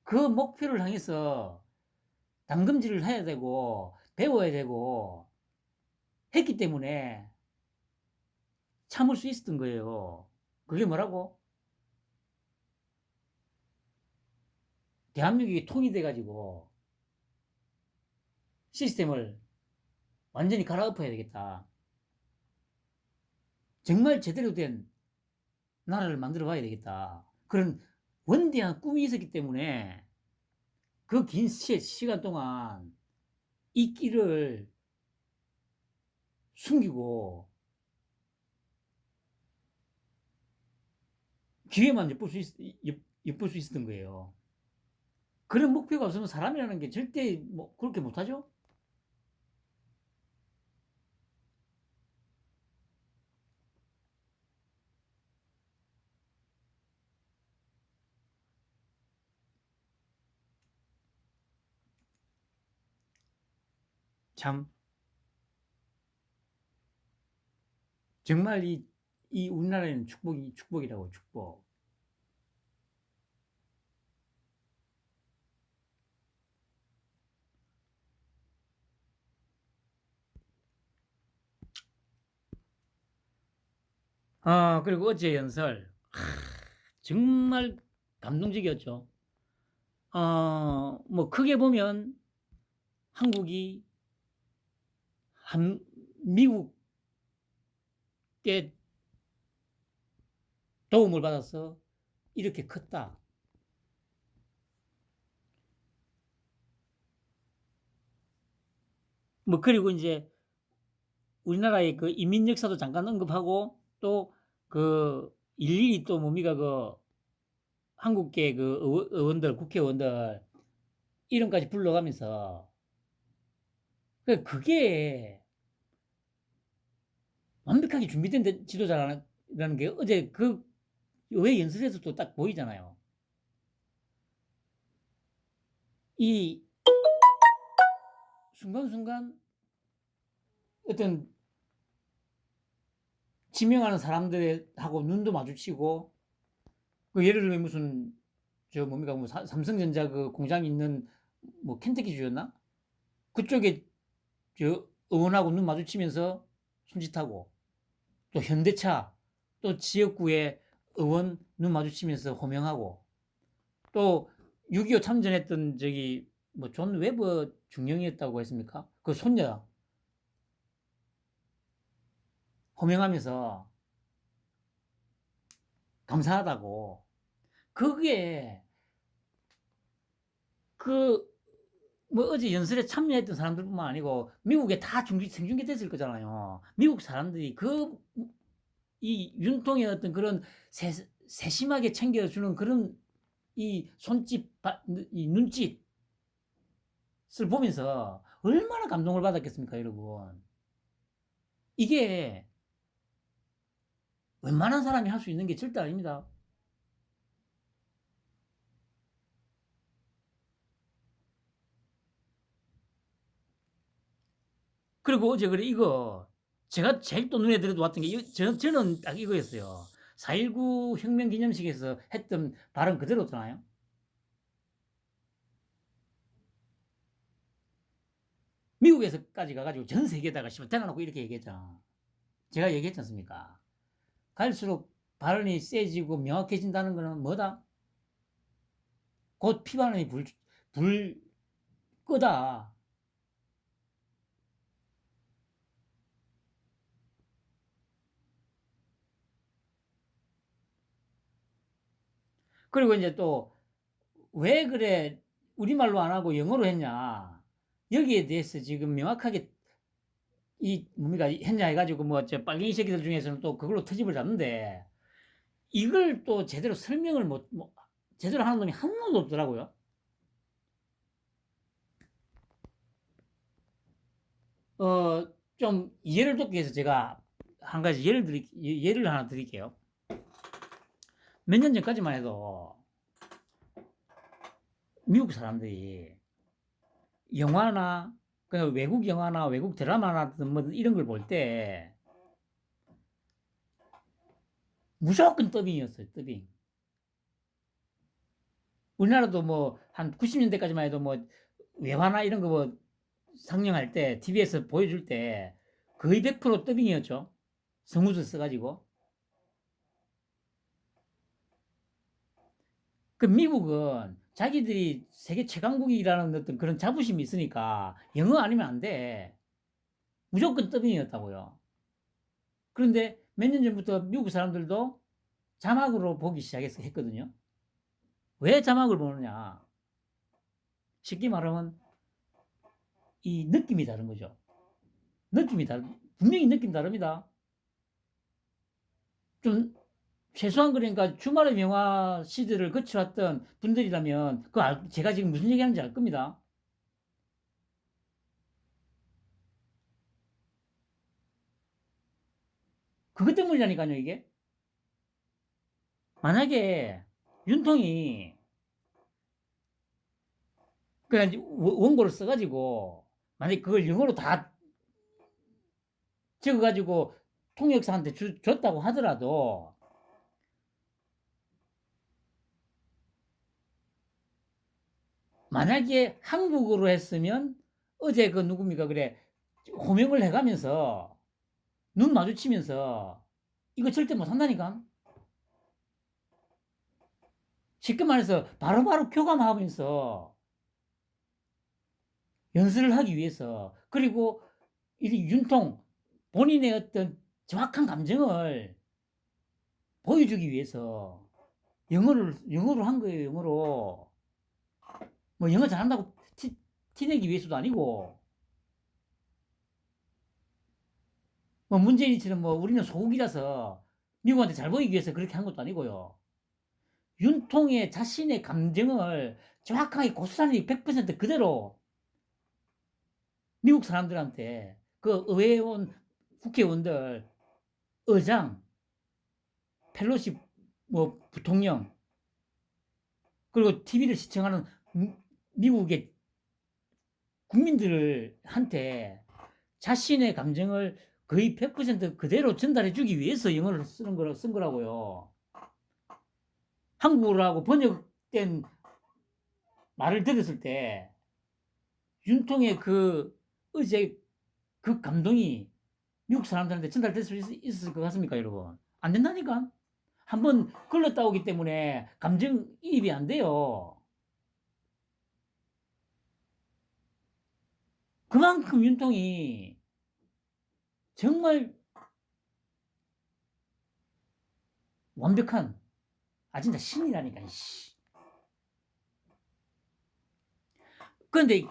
그 목표를 향해서 담금질을 해야 되고, 배워야 되고, 했기 때문에 참을 수 있었던 거예요. 그게 뭐라고? 대한민국이 통일돼가지고 시스템을 완전히 갈아엎어야 되겠다. 정말 제대로 된 나라를 만들어 봐야 되겠다. 그런 원대한 꿈이 있었기 때문에 그 긴 시간 동안 이 끼를 숨기고 기회만 엿볼 수 있었던 거예요. 그런 목표가 없으면 사람이라는 게 절대 뭐 그렇게 못하죠? 참, 정말 이 우리나라에는 축복이라고, 축복. 그리고 어제 연설. 정말 감동적이었죠. 뭐, 크게 보면 한국이 미국의 도움을 받아서 이렇게 컸다. 뭐, 그리고 이제 우리나라의 그 이민 역사도 잠깐 언급하고 또 그 일일이 또 뭡니까 그 한국계 그 의원들, 국회의원들 이름까지 불러가면서 그게 완벽하게 준비된 지도자라는 게 어제 그 의회 연설에서 또 딱 보이잖아요. 이 순간순간 어떤 지명하는 사람들하고 눈도 마주치고 그 예를 들면 무슨 저 뭡니까 뭐 삼성전자 그 공장이 있는 뭐 켄터키주였나? 그쪽에 저 의원하고 눈 마주치면서 손짓하고 또 현대차 또 지역구의 의원 눈 마주치면서 호명하고 또 6.25 참전했던 저기 뭐 존 웨버 중령이었다고 했습니까? 그 손녀 호명하면서 감사하다고. 그게 그 뭐 어제 연설에 참여했던 사람들뿐만 아니고 미국에 다 생중계됐을 거잖아요. 미국 사람들이 그 이 윤통의 어떤 그런 세심하게 챙겨주는 그런 이 손짓, 이 눈짓을 보면서 얼마나 감동을 받았겠습니까, 여러분. 이게 웬만한 사람이 할 수 있는 게 절대 아닙니다. 그리고 어제 그래 이거 제가 제일 또 눈에 들어왔던 게 저는 딱 이거였어요. 4.19 혁명 기념식에서 했던 발언 그대로잖아요. 미국에서까지 가가지고 전 세계에다가 대놓고 이렇게 얘기했잖아. 제가 얘기했지 않습니까? 갈수록 발언이 세지고 명확해진다는 것은 뭐다? 곧 피반원이 불 끄다. 그리고 이제 또 왜 그래 우리말로 안 하고 영어로 했냐. 여기에 대해서 지금 명확하게 이 뭡니까 했냐 해가지고 뭐 저 빨갱이 새끼들 중에서는 또 그걸로 트집을 잡는데 이걸 또 제대로 설명을 뭐 제대로 하는 놈이 한 놈도 없더라고요. 좀 이해를 돕기 위해서 제가 한 가지 예를 하나 드릴게요. 몇 년 전까지만 해도 미국 사람들이 영화나 그냥 외국 영화나 외국 드라마나 뭐 이런 걸 볼 때 무조건 더빙이었어요. 더빙. 우리나라도 뭐 한 90년대까지만 해도 뭐 외화나 이런 거 뭐 상영할 때 TV에서 보여줄 때 거의 100% 더빙이었죠. 성우들 써가지고. 그 미국은 자기들이 세계 최강국이라는 어떤 그런 자부심이 있으니까 영어 아니면 안 돼. 무조건 더빙이었다고요. 그런데 몇 년 전부터 미국 사람들도 자막으로 보기 시작했거든요. 왜 자막을 보느냐? 쉽게 말하면 이 느낌이 다른 거죠. 분명히 느낌 다릅니다. 좀 최소한 그러니까 주말의 영화 시대를 거쳐왔던 분들이라면 제가 지금 무슨 얘기하는지 알 겁니다. 그것 때문이라니까요, 이게. 만약에 윤통이 그냥 원고를 써가지고 만약에 그걸 영어로 다 적어가지고 통역사한테 줬다고 하더라도 만약에 한국어로 했으면 어제 그 누굽니까 그래 호명을 해가면서 눈 마주치면서 이거 절대 못한다니까. 쉽게 말해서 바로바로 교감하면서 연습을 하기 위해서 그리고 이 윤통 본인의 어떤 정확한 감정을 보여주기 위해서 영어로 한 거예요. 영어로 뭐 영어 잘한다고 티내기 위해서도 아니고 뭐 문재인이처럼 뭐 우리는 소국이라서 미국한테 잘 보이기 위해서 그렇게 한 것도 아니고요. 윤통의 자신의 감정을 정확하게 고스란히 100% 그대로 미국 사람들한테 그 의회에 온 국회의원들, 의장, 펠로시 뭐 부통령 그리고 TV를 시청하는 미국의 국민들한테 자신의 감정을 거의 100% 그대로 전달해 주기 위해서 영어를 쓴 거라고요. 한국어로 하고 번역된 말을 들었을 때 윤통의 그 어제 그 감동이 미국 사람들한테 전달될 수 있을 것 같습니까, 여러분? 안 된다니까. 한번 걸렀다 오기 때문에 감정이입이 안 돼요. 그만큼 윤통이 정말 완벽한 진짜 신이라니까. 그런데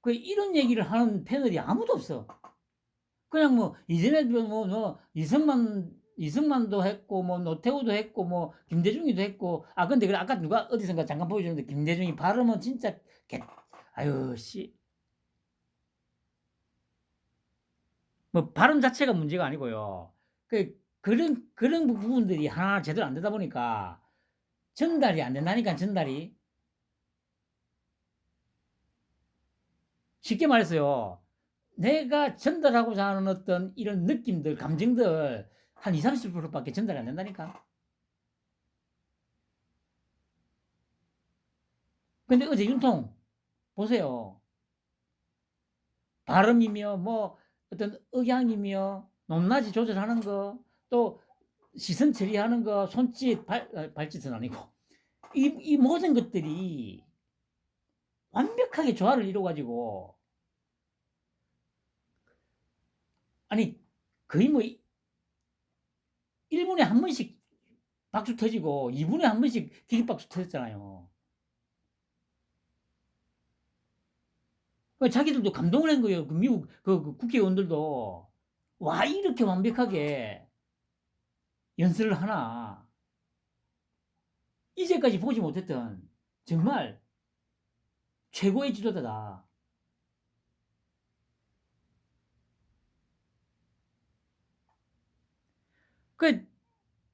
그 이런 얘기를 하는 패널이 아무도 없어. 그냥 뭐 이전에도 뭐 이승만도 했고 뭐 노태우도 했고 뭐 김대중이도 했고 근데 그래 아까 누가 어디선가 잠깐 보여줬는데 김대중이 발음은 진짜 아유 씨 뭐 발음 자체가 문제가 아니고요. 그런 부분들이 하나 제대로 안 되다 보니까 전달이 안 된다니까. 전달이 쉽게 말해서요. 내가 전달하고자 하는 어떤 이런 느낌들, 감정들 한 20, 30%밖에 전달이 안 된다니까. 근데 어제 윤통 보세요. 발음이며 뭐 어떤 억양이며 높낮이 조절하는 거, 또 시선 처리하는 거, 손짓, 발짓은 아니고 이 모든 것들이 완벽하게 조화를 이루어가지고 아니 거의 뭐 1분에 한 번씩 박수 터지고 2분에 한 번씩 기립박수 터졌잖아요. 자기들도 감동을 한 거예요. 그 미국 그 국회의원들도 와 이렇게 완벽하게 연설을 하나 이제까지 보지 못했던 정말 최고의 지도자다.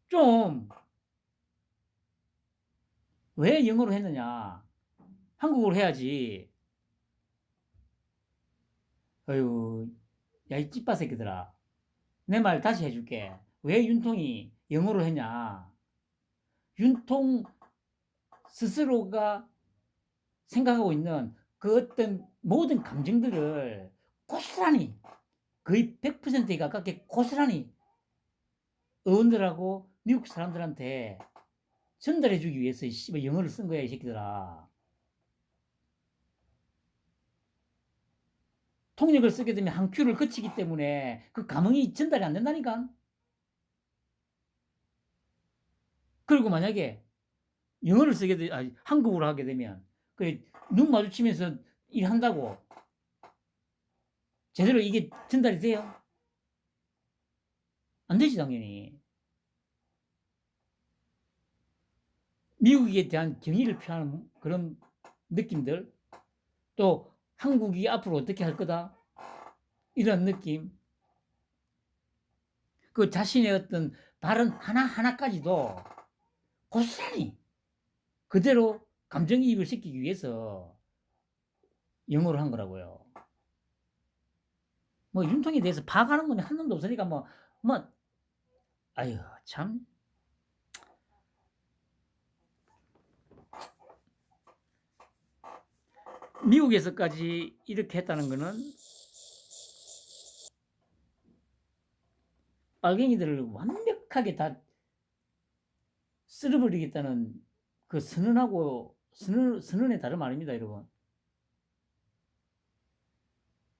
좀 왜 영어로 했느냐? 한국어로 해야지. 어휴, 야, 이 찌빠 새끼들아. 내 말 다시 해줄게. 왜 윤통이 영어로 했냐? 윤통 스스로가 생각하고 있는 그 어떤 모든 감정들을 고스란히 거의 100%에 가깝게 고스란히 의원들하고 미국 사람들한테 전달해주기 위해서 영어를 쓴 거야, 이 새끼들아. 통역을 쓰게 되면 한 큐를 거치기 때문에 그 감흥이 전달이 안 된다니까. 그리고 만약에 영어를 쓰게 되, 한국어로 하게 되면 눈 마주치면서 일한다고 제대로 이게 전달이 돼요? 안 되지 당연히. 미국에 대한 경의를 표하는 그런 느낌들, 또 한국이 앞으로 어떻게 할 거다 이런 느낌, 그 자신의 어떤 발언 하나하나까지도 고스란히 그대로 감정이입을 시키기 위해서 영어로 한 거라고요. 뭐 윤통에 대해서 파악하는 건 한 놈도 없으니까 뭐 아유 참. 미국에서까지 이렇게 했다는 거는 빨갱이들을 완벽하게 다 쓸어버리겠다는 그 선언에 다름 아닙니다, 여러분.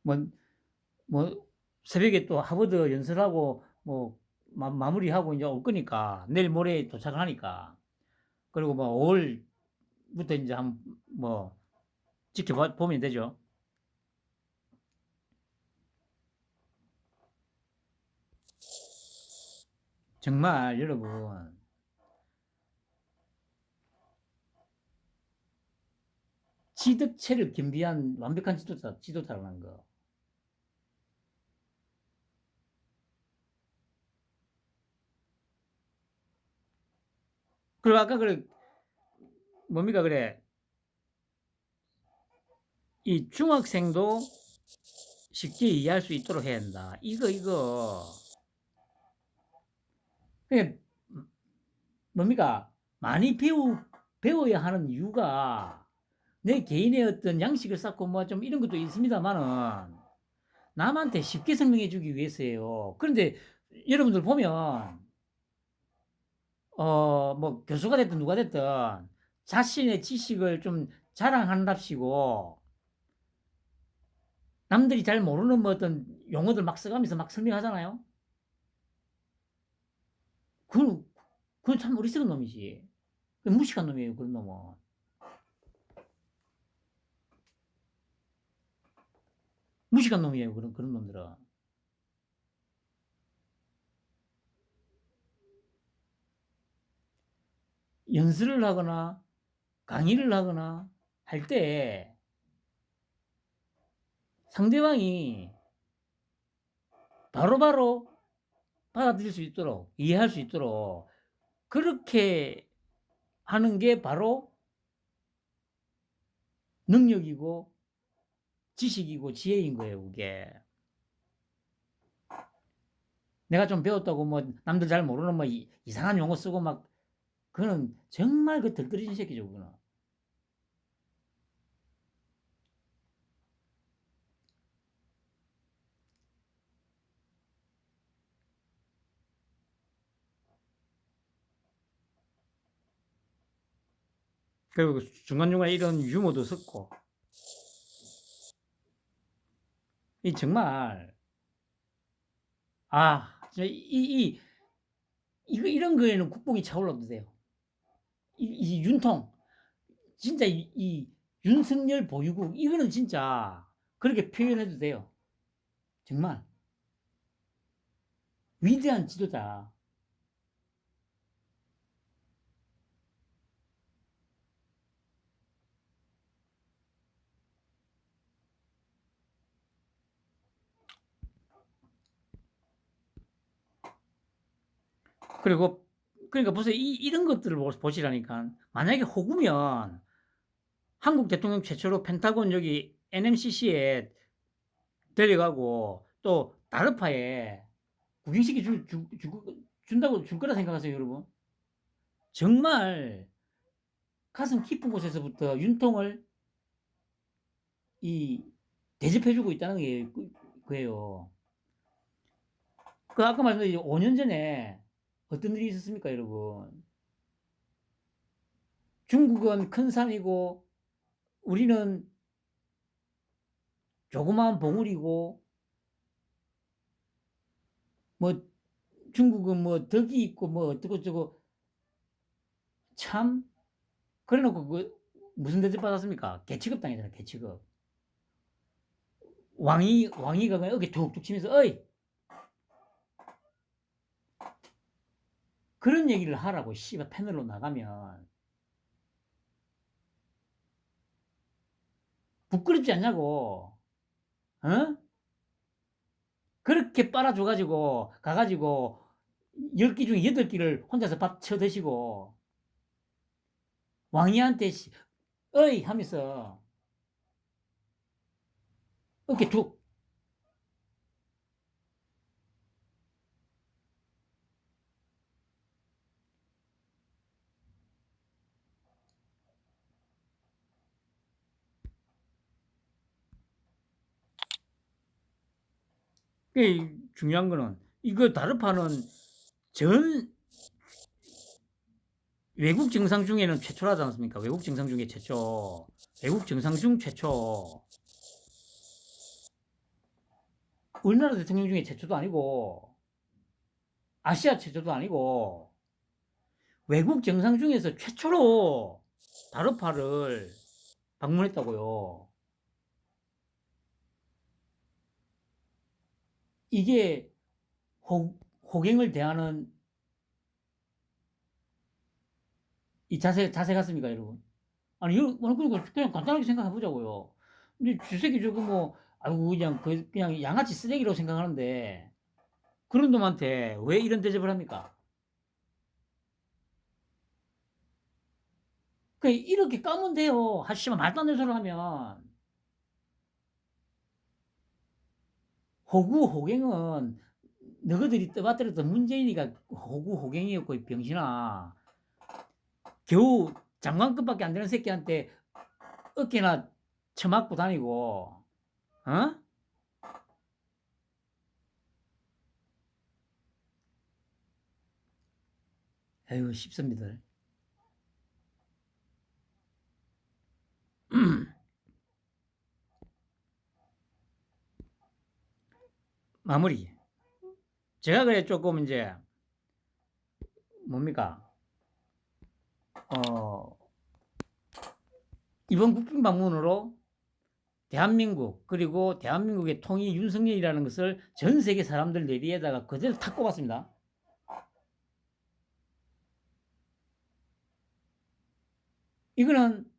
뭐, 새벽에 또 하버드 연설하고 마무리하고 이제 올 거니까 내일 모레 도착을 하니까, 그리고 5월부터 이제 지켜보면 되죠. 정말 여러분, 지득체를 겸비한 완벽한 지도자라는 거. 그리고 아까 뭡니까 이 중학생도 쉽게 이해할 수 있도록 해야 한다. 이거 그게 뭡니까? 많이 배워야 하는 이유가 내 개인의 어떤 양식을 쌓고 좀 이런 것도 있습니다만은 남한테 쉽게 설명해 주기 위해서예요. 그런데 여러분들 보면 교수가 됐든 누가 됐든 자신의 지식을 좀 자랑한답시고 남들이 잘 모르는 어떤 용어들 막 써가면서 막 설명하잖아요. 그건 참 어리석은 놈이지. 무식한 놈이에요, 그런 놈은. 무식한 놈이에요, 그런 놈들은. 연설을 하거나 강의를 하거나 할 때 상대방이 바로바로 받아들일 수 있도록, 이해할 수 있도록 그렇게 하는 게 바로 능력이고 지식이고 지혜인 거예요, 그게. 내가 좀 배웠다고 남들 잘 모르는 이상한 용어 쓰고 그거는 정말 그 덜떨어진 새끼죠, 그거는. 그리고 중간중간에 이런 유머도 섞고. 정말, 진짜 이런 거에는 국뽕이 차올라도 돼요. 이 윤통, 진짜 이 윤석열 보유국, 이거는 진짜 그렇게 표현해도 돼요. 정말 위대한 지도자. 그리고 그러니까 보세요. 이런 것들을 보시라니까. 만약에 호구면 한국 대통령 최초로 펜타곤 여기 NMCC에 데려가고 또 다르파에 구경시켜 준다고 줄 거라 생각하세요, 여러분? 정말 가슴 깊은 곳에서부터 윤통을 이 대접해주고 있다는 게 그예요. 그 아까 말씀드린 5년 전에 어떤 일이 있었습니까, 여러분? 중국은 큰 산이고 우리는 조그마한 봉우리고 뭐 중국은 뭐 덕이 있고 뭐 어쩌고 저쩌고 참 그래놓고 그 무슨 대접 받았습니까? 개취급 당했잖아요. 개취급. 왕이가 그냥 어깨 툭툭 치면서 어이 그런 얘기를 하라고 씨발 패널로 나가면 부끄럽지 않냐고. 어? 그렇게 빨아줘가지고 가가지고 10끼 중에 8끼를 혼자서 밥 쳐드시고 왕이한테 어이 하면서 어깨 툭. 중요한 거는 이거 다르파는 전 외국 정상 중에는 최초라지 않습니까? 외국 정상 중에 최초. 외국 정상 중 최초. 우리나라 대통령 중에 최초도 아니고 아시아 최초도 아니고 외국 정상 중에서 최초로 다르파를 방문했다고요. 이게 호갱을 대하는 이 자세 같습니까, 여러분? 아니, 그러니까 그냥 간단하게 생각해 보자고요. 근데 주석이 저거 뭐, 아이고, 그냥 양아치 쓰레기라고 생각하는데, 그런 놈한테 왜 이런 대접을 합니까? 그 이렇게 까면 돼요. 하시면 말도 안 되는 소리를 하면. 호갱은 너희들이 떠받들었던 문재인이가 호갱이었고, 이 병신아. 겨우 장관급밖에 안 되는 새끼한테 어깨나 처맞고 다니고, 어? 에휴, 쉽습니다. 마무리. 제가 그래 조금 이제, 뭡니까? 어, 이번 국빈 방문으로 대한민국, 그리고 대한민국의 통일 윤석열이라는 것을 전 세계 사람들 내리에다가 그대로 탁 꼽았습니다. 이거는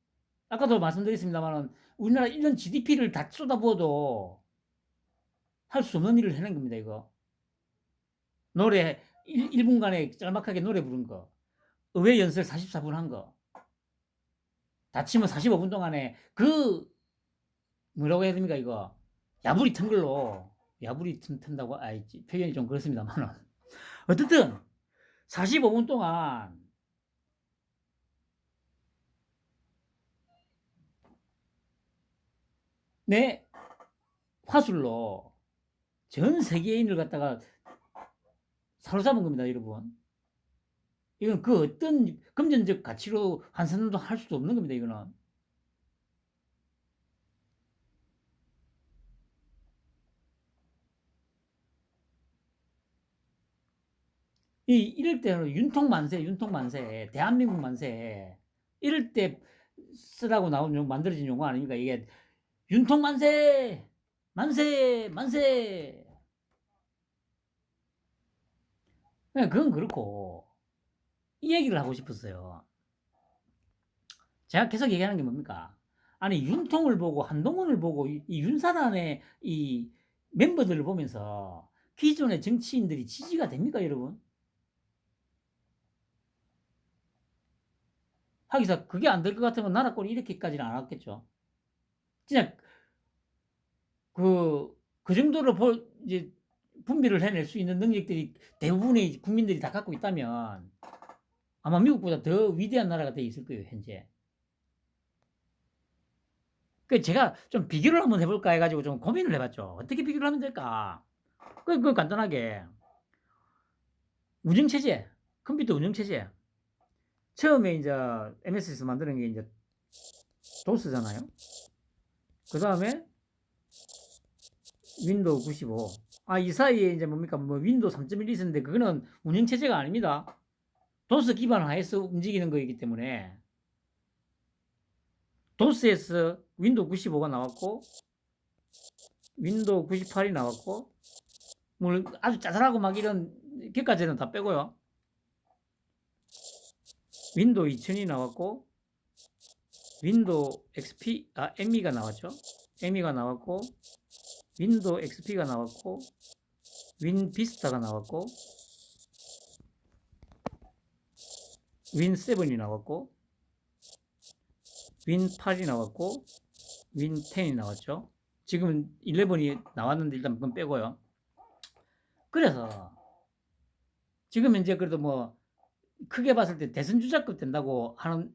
아까도 말씀드렸습니다만 우리나라 1년 GDP를 다 쏟아부어도 할 수 없는 일을 해낸 겁니다, 이거. 노래 1분간에 짤막하게 노래 부른 거. 의회 연설 44분 한 거. 다치면 45분 동안에 그 뭐라고 해야 됩니까, 이거? 야부리 튼 걸로. 야부리 튼다고 표현이 좀 그렇습니다만 어쨌든 45분 동안 내 화술로 전 세계인을 갖다가 사로잡은 겁니다, 여러분. 이건 그 어떤 금전적 가치로 환산도 할 수도 없는 겁니다, 이거는. 이럴 때는 윤통 만세, 윤통 만세, 대한민국 만세 이럴 때 쓰라고 나온 만들어진 용어 아닙니까? 이게 윤통 만세, 만세, 만세. 그건 그렇고 이 얘기를 하고 싶었어요. 제가 계속 얘기하는 게 뭡니까? 아니 윤통을 보고 한동훈을 보고 이 윤사단의 이 멤버들을 보면서 기존의 정치인들이 지지가 됩니까, 여러분? 하기사 그게 안 될 것 같으면 나라 꼴이 이렇게까지는 안 왔겠죠. 진짜 그 정도로 이제 분별을 해낼 수 있는 능력들이 대부분의 국민들이 다 갖고 있다면 아마 미국보다 더 위대한 나라가 돼 있을 거예요, 현재. 그 제가 좀 비교를 한번 해볼까 해가지고 좀 고민을 해봤죠. 어떻게 비교를 하면 될까? 그 간단하게 운영체제, 컴퓨터 운영체제. 처음에 이제 MS에서 만드는 게 이제 도스잖아요. 그 다음에 윈도우 95. 이 사이에 이제 뭡니까? 뭐 윈도우 3.1 있었는데 그거는 운영체제가 아닙니다. 도스 기반 하에서 움직이는 거이기 때문에 도스에서 윈도우 95가 나왔고 윈도우 98이 나왔고 뭐 아주 짜잘하고 막 이런 걔까지는 다 빼고요. 윈도우 2000이 나왔고 윈도우 XP, ME가 나왔죠. ME가 나왔고 윈도우 XP가 나왔고 윈비스타가 나왔고 윈7이 나왔고 윈8이 나왔고 윈10이 나왔죠. 지금은 11이 나왔는데 일단 그건 빼고요. 그래서 지금 이제 그래도 뭐 크게 봤을 때 대선 주자급 된다고 하는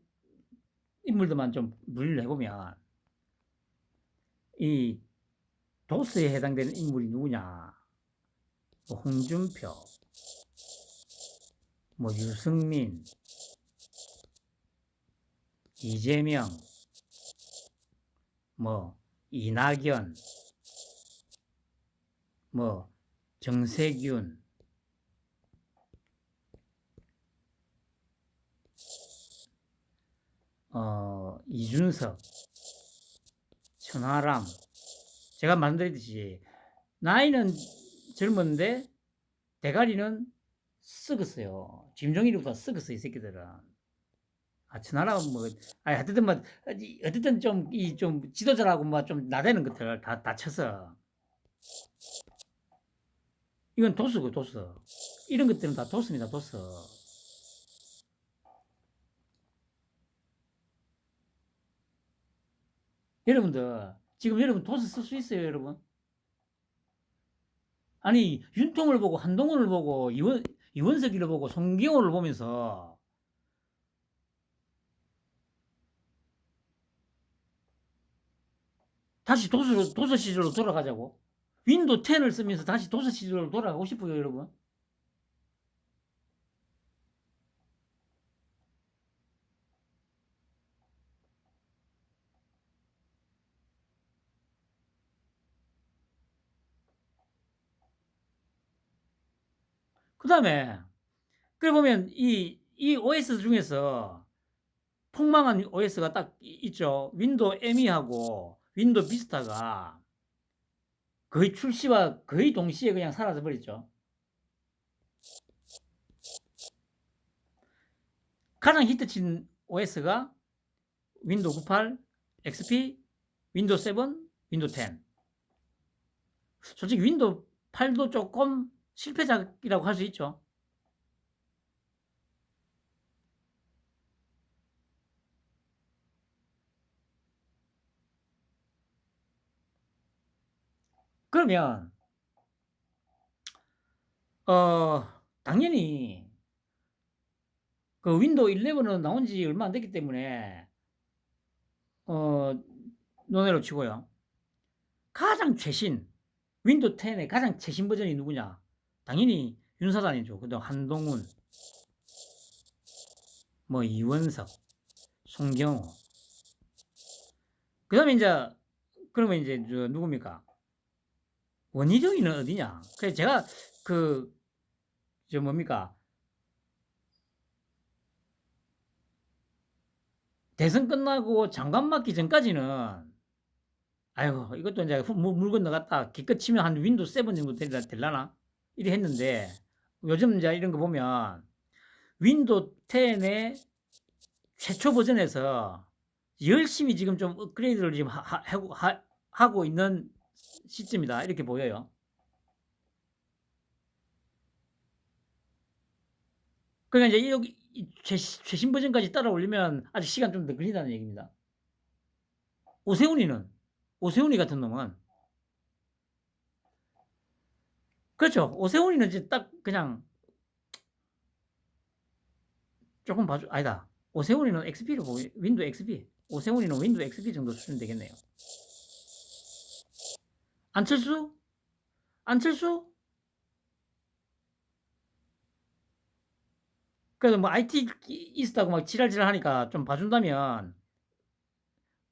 인물들만 좀 분류를 해보면 이 도스에 해당되는 인물이 누구냐? 뭐 홍준표, 뭐 유승민, 이재명, 뭐 이낙연, 뭐 정세균, 이준석, 천하람. 제가 말씀드렸듯이 나이는 젊은데 대가리는 썩었어요. 김종일보다 썩었어, 이 새끼들은. 천하람 뭐 하여튼 뭐 어쨌든 좀 지도자라고 뭐 좀 나대는 것들 다 쳐서 이건 도스고 도스. 이런 것들은 다 도스입니다, 도스. 여러분들 지금 여러분 도스 쓸 수 있어요, 여러분? 아니 윤통을 보고 한동훈을 보고 이원석이를 보고 송기호를 보면서 다시 도서 시절로 돌아가자고. 윈도우 10을 쓰면서 다시 도서 시절로 돌아가고 싶어요, 여러분. 그 다음에 그래 보면 이 OS 중에서 폭망한 OS가 딱 있죠. 윈도우 ME하고 윈도우 비스타가 거의 출시와 거의 동시에 그냥 사라져 버렸죠. 가장 히트친 OS가 윈도우 98, XP, 윈도우 7, 윈도우 10. 솔직히 윈도우 8도 조금 실패작이라고 할 수 있죠. 그러면 당연히 그 윈도우 11은 나온 지 얼마 안 됐기 때문에 논외로 치고요. 가장 최신 윈도우 10의 가장 최신 버전이 누구냐? 당연히 윤사단이죠. 그다음 한동훈, 뭐 이원석, 송경호. 그다음에 이제 그러면 이제 누굽니까? 원희룡이는 어디냐? 그래서 제가 뭡니까? 대선 끝나고 장관 맡기 전까지는 아이고 이것도 인제 물 건너갔다 기껏 치면 한 윈도우 7 정도 될라나 이래 했는데 요즘 인제 이런 거 보면 윈도우 10의 최초 버전에서 열심히 지금 좀 업그레이드를 지금 하고 있는 시점이다 이렇게 보여요. 그러니까 인제 여기 이 최신 버전까지 따라오려면 아직 시간 좀 더 걸린다는 얘기입니다. 오세훈이는 오세훈이 같은 놈은 그렇죠. 오세훈이는 이제 딱 그냥 쪼끔 봐줘 아니다. 오세훈이는 XP로 윈도우 XP. 오세훈이는 윈도우 XP 정도 수준 되겠네요. 안철수? 안철수? 그래도 뭐 IT이스트하고 막 지랄지랄 하니까 좀 봐준다면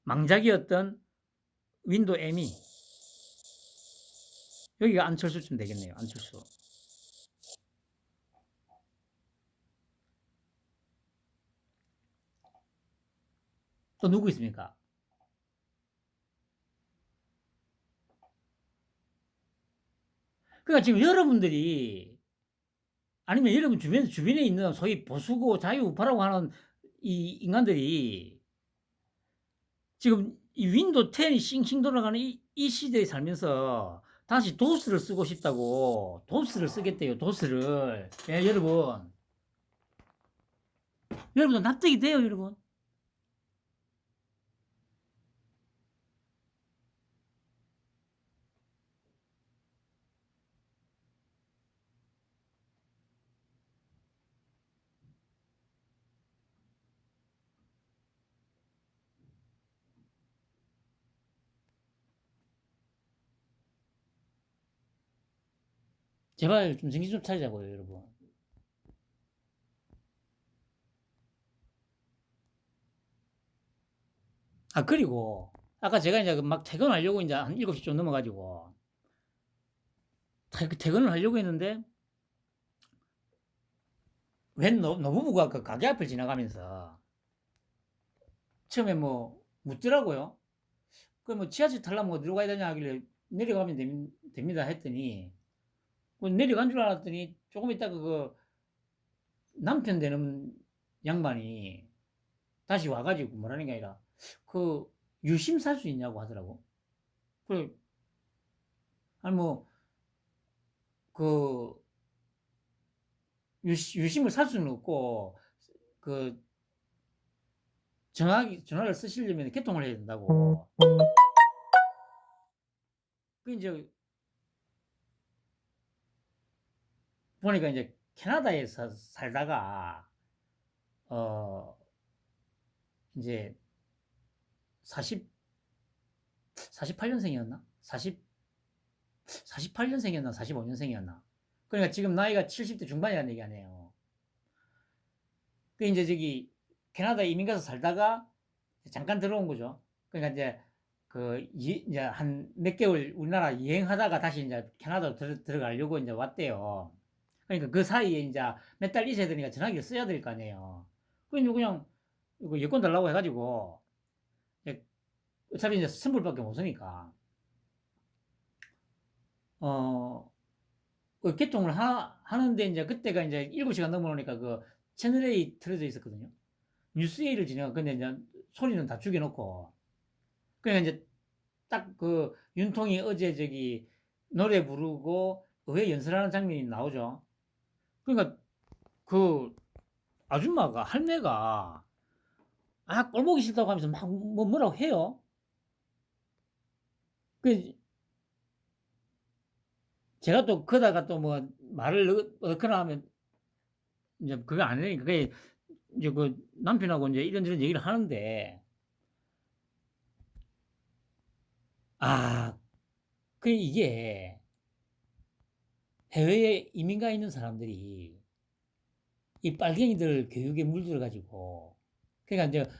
망작이었던 윈도우 ME 여기가 안철수쯤 되겠네요. 안철수. 또 누구 있습니까? 그러니까 지금 여러분들이 아니면 여러분 주변에 있는 소위 보수고 자유우파라고 하는 이 인간들이 지금 이 윈도우 10이 싱싱 돌아가는 이 시대에 살면서 다시 도스를 쓰고 싶다고 도스를 쓰겠대요. 도스를. 예, 여러분. 여러분도 납득이 돼요, 여러분? 제발 좀 정신 좀 차리자고요, 여러분. 아, 그리고 아까 제가 이제 막 퇴근하려고 이제 한 7시쯤 넘어가지고 퇴근을 하려고 했는데 웬 노부부가 그 가게 앞을 지나가면서 처음에 뭐 묻더라고요. 그 뭐 지하철 타려면 뭐 어디로 가야 되냐 하길래 내려가면 됩니다 했더니 그 내려간 줄 알았더니 조금 있다가 그 남편 되는 양반이 다시 와가지고 뭐라는 게 아니라 그 유심 살 수 있냐고 하더라고. 그 아니 뭐 그 유심을 살 수는 없고 그 전화를 쓰시려면 개통을 해야 된다고. 그 이제 보니까 이제 캐나다에 살다가 어 이제 40 48년생이었나? 48년생이었나? 45년생이었나? 그러니까 지금 나이가 70대 중반이라는 얘기 아니에요. 그 이제 저기 캐나다 이민 가서 살다가 잠깐 들어온 거죠. 그러니까 이제 이제 한 몇 개월 우리나라 여행하다가 다시 이제 캐나다로 들어가려고 이제 왔대요. 그러니까 그 사이에 이제 몇 달 있어야 되니까 전화기를 써야 될 거 아니에요. 그냥 이거 여권 달라고 해가지고 어차피 이제 선불밖에 못 쓰니까 어 개통을 하는데 이제 그때가 이제 7시간 넘어오니까 그 채널 A 틀어져 있었거든요. 뉴스 A를 진행하 근데 이제 소리는 다 죽여놓고 그러니까 이제 딱 그 윤통이 어제 저기 노래 부르고 의회 연설하는 장면이 나오죠. 그러니까 그 아줌마가 할매가 꼴 보기 싫다고 하면서 막 뭐라고 해요. 그 제가 또 그러다가 또 뭐 말을 어거나 하면 이제 그거 안 되니까 그게 이제 그 남편하고 이제 이런저런 얘기를 하는데 아, 이게 해외에 이민 가 있는 사람들이 이 빨갱이들 교육에 물들어 가지고 그러니까 이제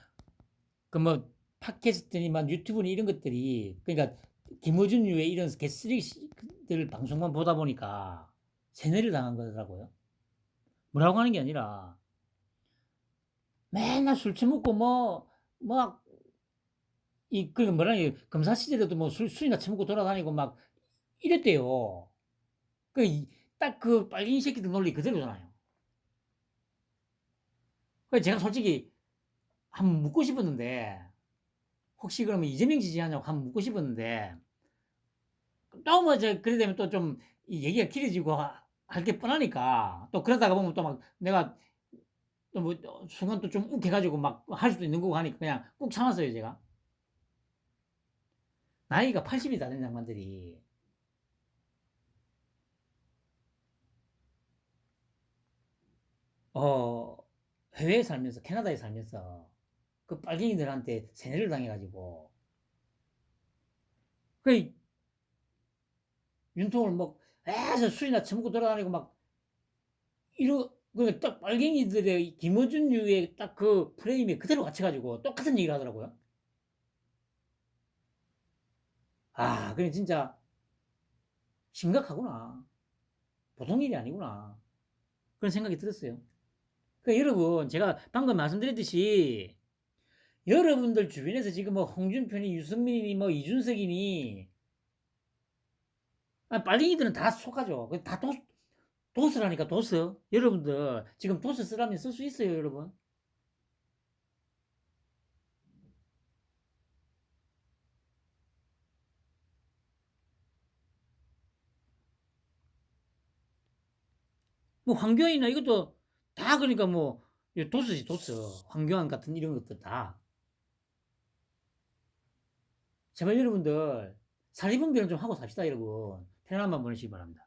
그 뭐 팟캐스트니 유튜브니 이런 것들이 그러니까 김어준 유의 이런 개쓰레기들 방송만 보다 보니까 세뇌를 당한 거더라고요. 뭐라고 하는 게 아니라 맨날 술 처먹고 뭐 막, 그 뭐라, 검사 시절에도 뭐 술이나 처먹고 돌아다니고 막 이랬대요. 딱 그 빨갱이 새끼들 논리 그대로잖아요. 그래서 제가 솔직히 한번 묻고 싶었는데, 혹시 그러면 이재명 지지하냐고 한번 묻고 싶었는데, 또 뭐, 그래 되면 또 좀 얘기가 길어지고 할 게 뻔하니까, 또 그러다가 보면 또 막 내가 또 뭐, 순간 또 좀 욱해가지고 막 할 수도 있는 거고 하니까 그냥 꾹 참았어요, 제가. 나이가 80이 다 된 양반들이, 어, 해외에 살면서, 캐나다에 살면서, 그 빨갱이들한테 세뇌를 당해가지고, 그 윤통을 막, 애서 술이나 처먹고 돌아다니고 막, 딱 빨갱이들의 김어준류의 딱 그 프레임에 그대로 갇혀가지고 똑같은 얘기를 하더라고요. 아, 그래, 진짜 심각하구나. 보통 일이 아니구나. 그런 생각이 들었어요. 여러분, 제가 방금 말씀드렸듯이, 여러분들 주변에서 지금 뭐 홍준표니 유승민이니 뭐 이준석이니, 빨갱이들은 다 속하죠. 다 도스라니까, 도스. 여러분들, 지금 도스 쓰라면 쓸 수 있어요, 여러분. 뭐 황교안이나 이것도 다 그러니까 뭐 도스지, 도스. 황교안 같은 이런 것들 다. 제발 여러분들 사리분별은 좀 하고 삽시다, 여러분. 편안한 밤 보내시기 바랍니다.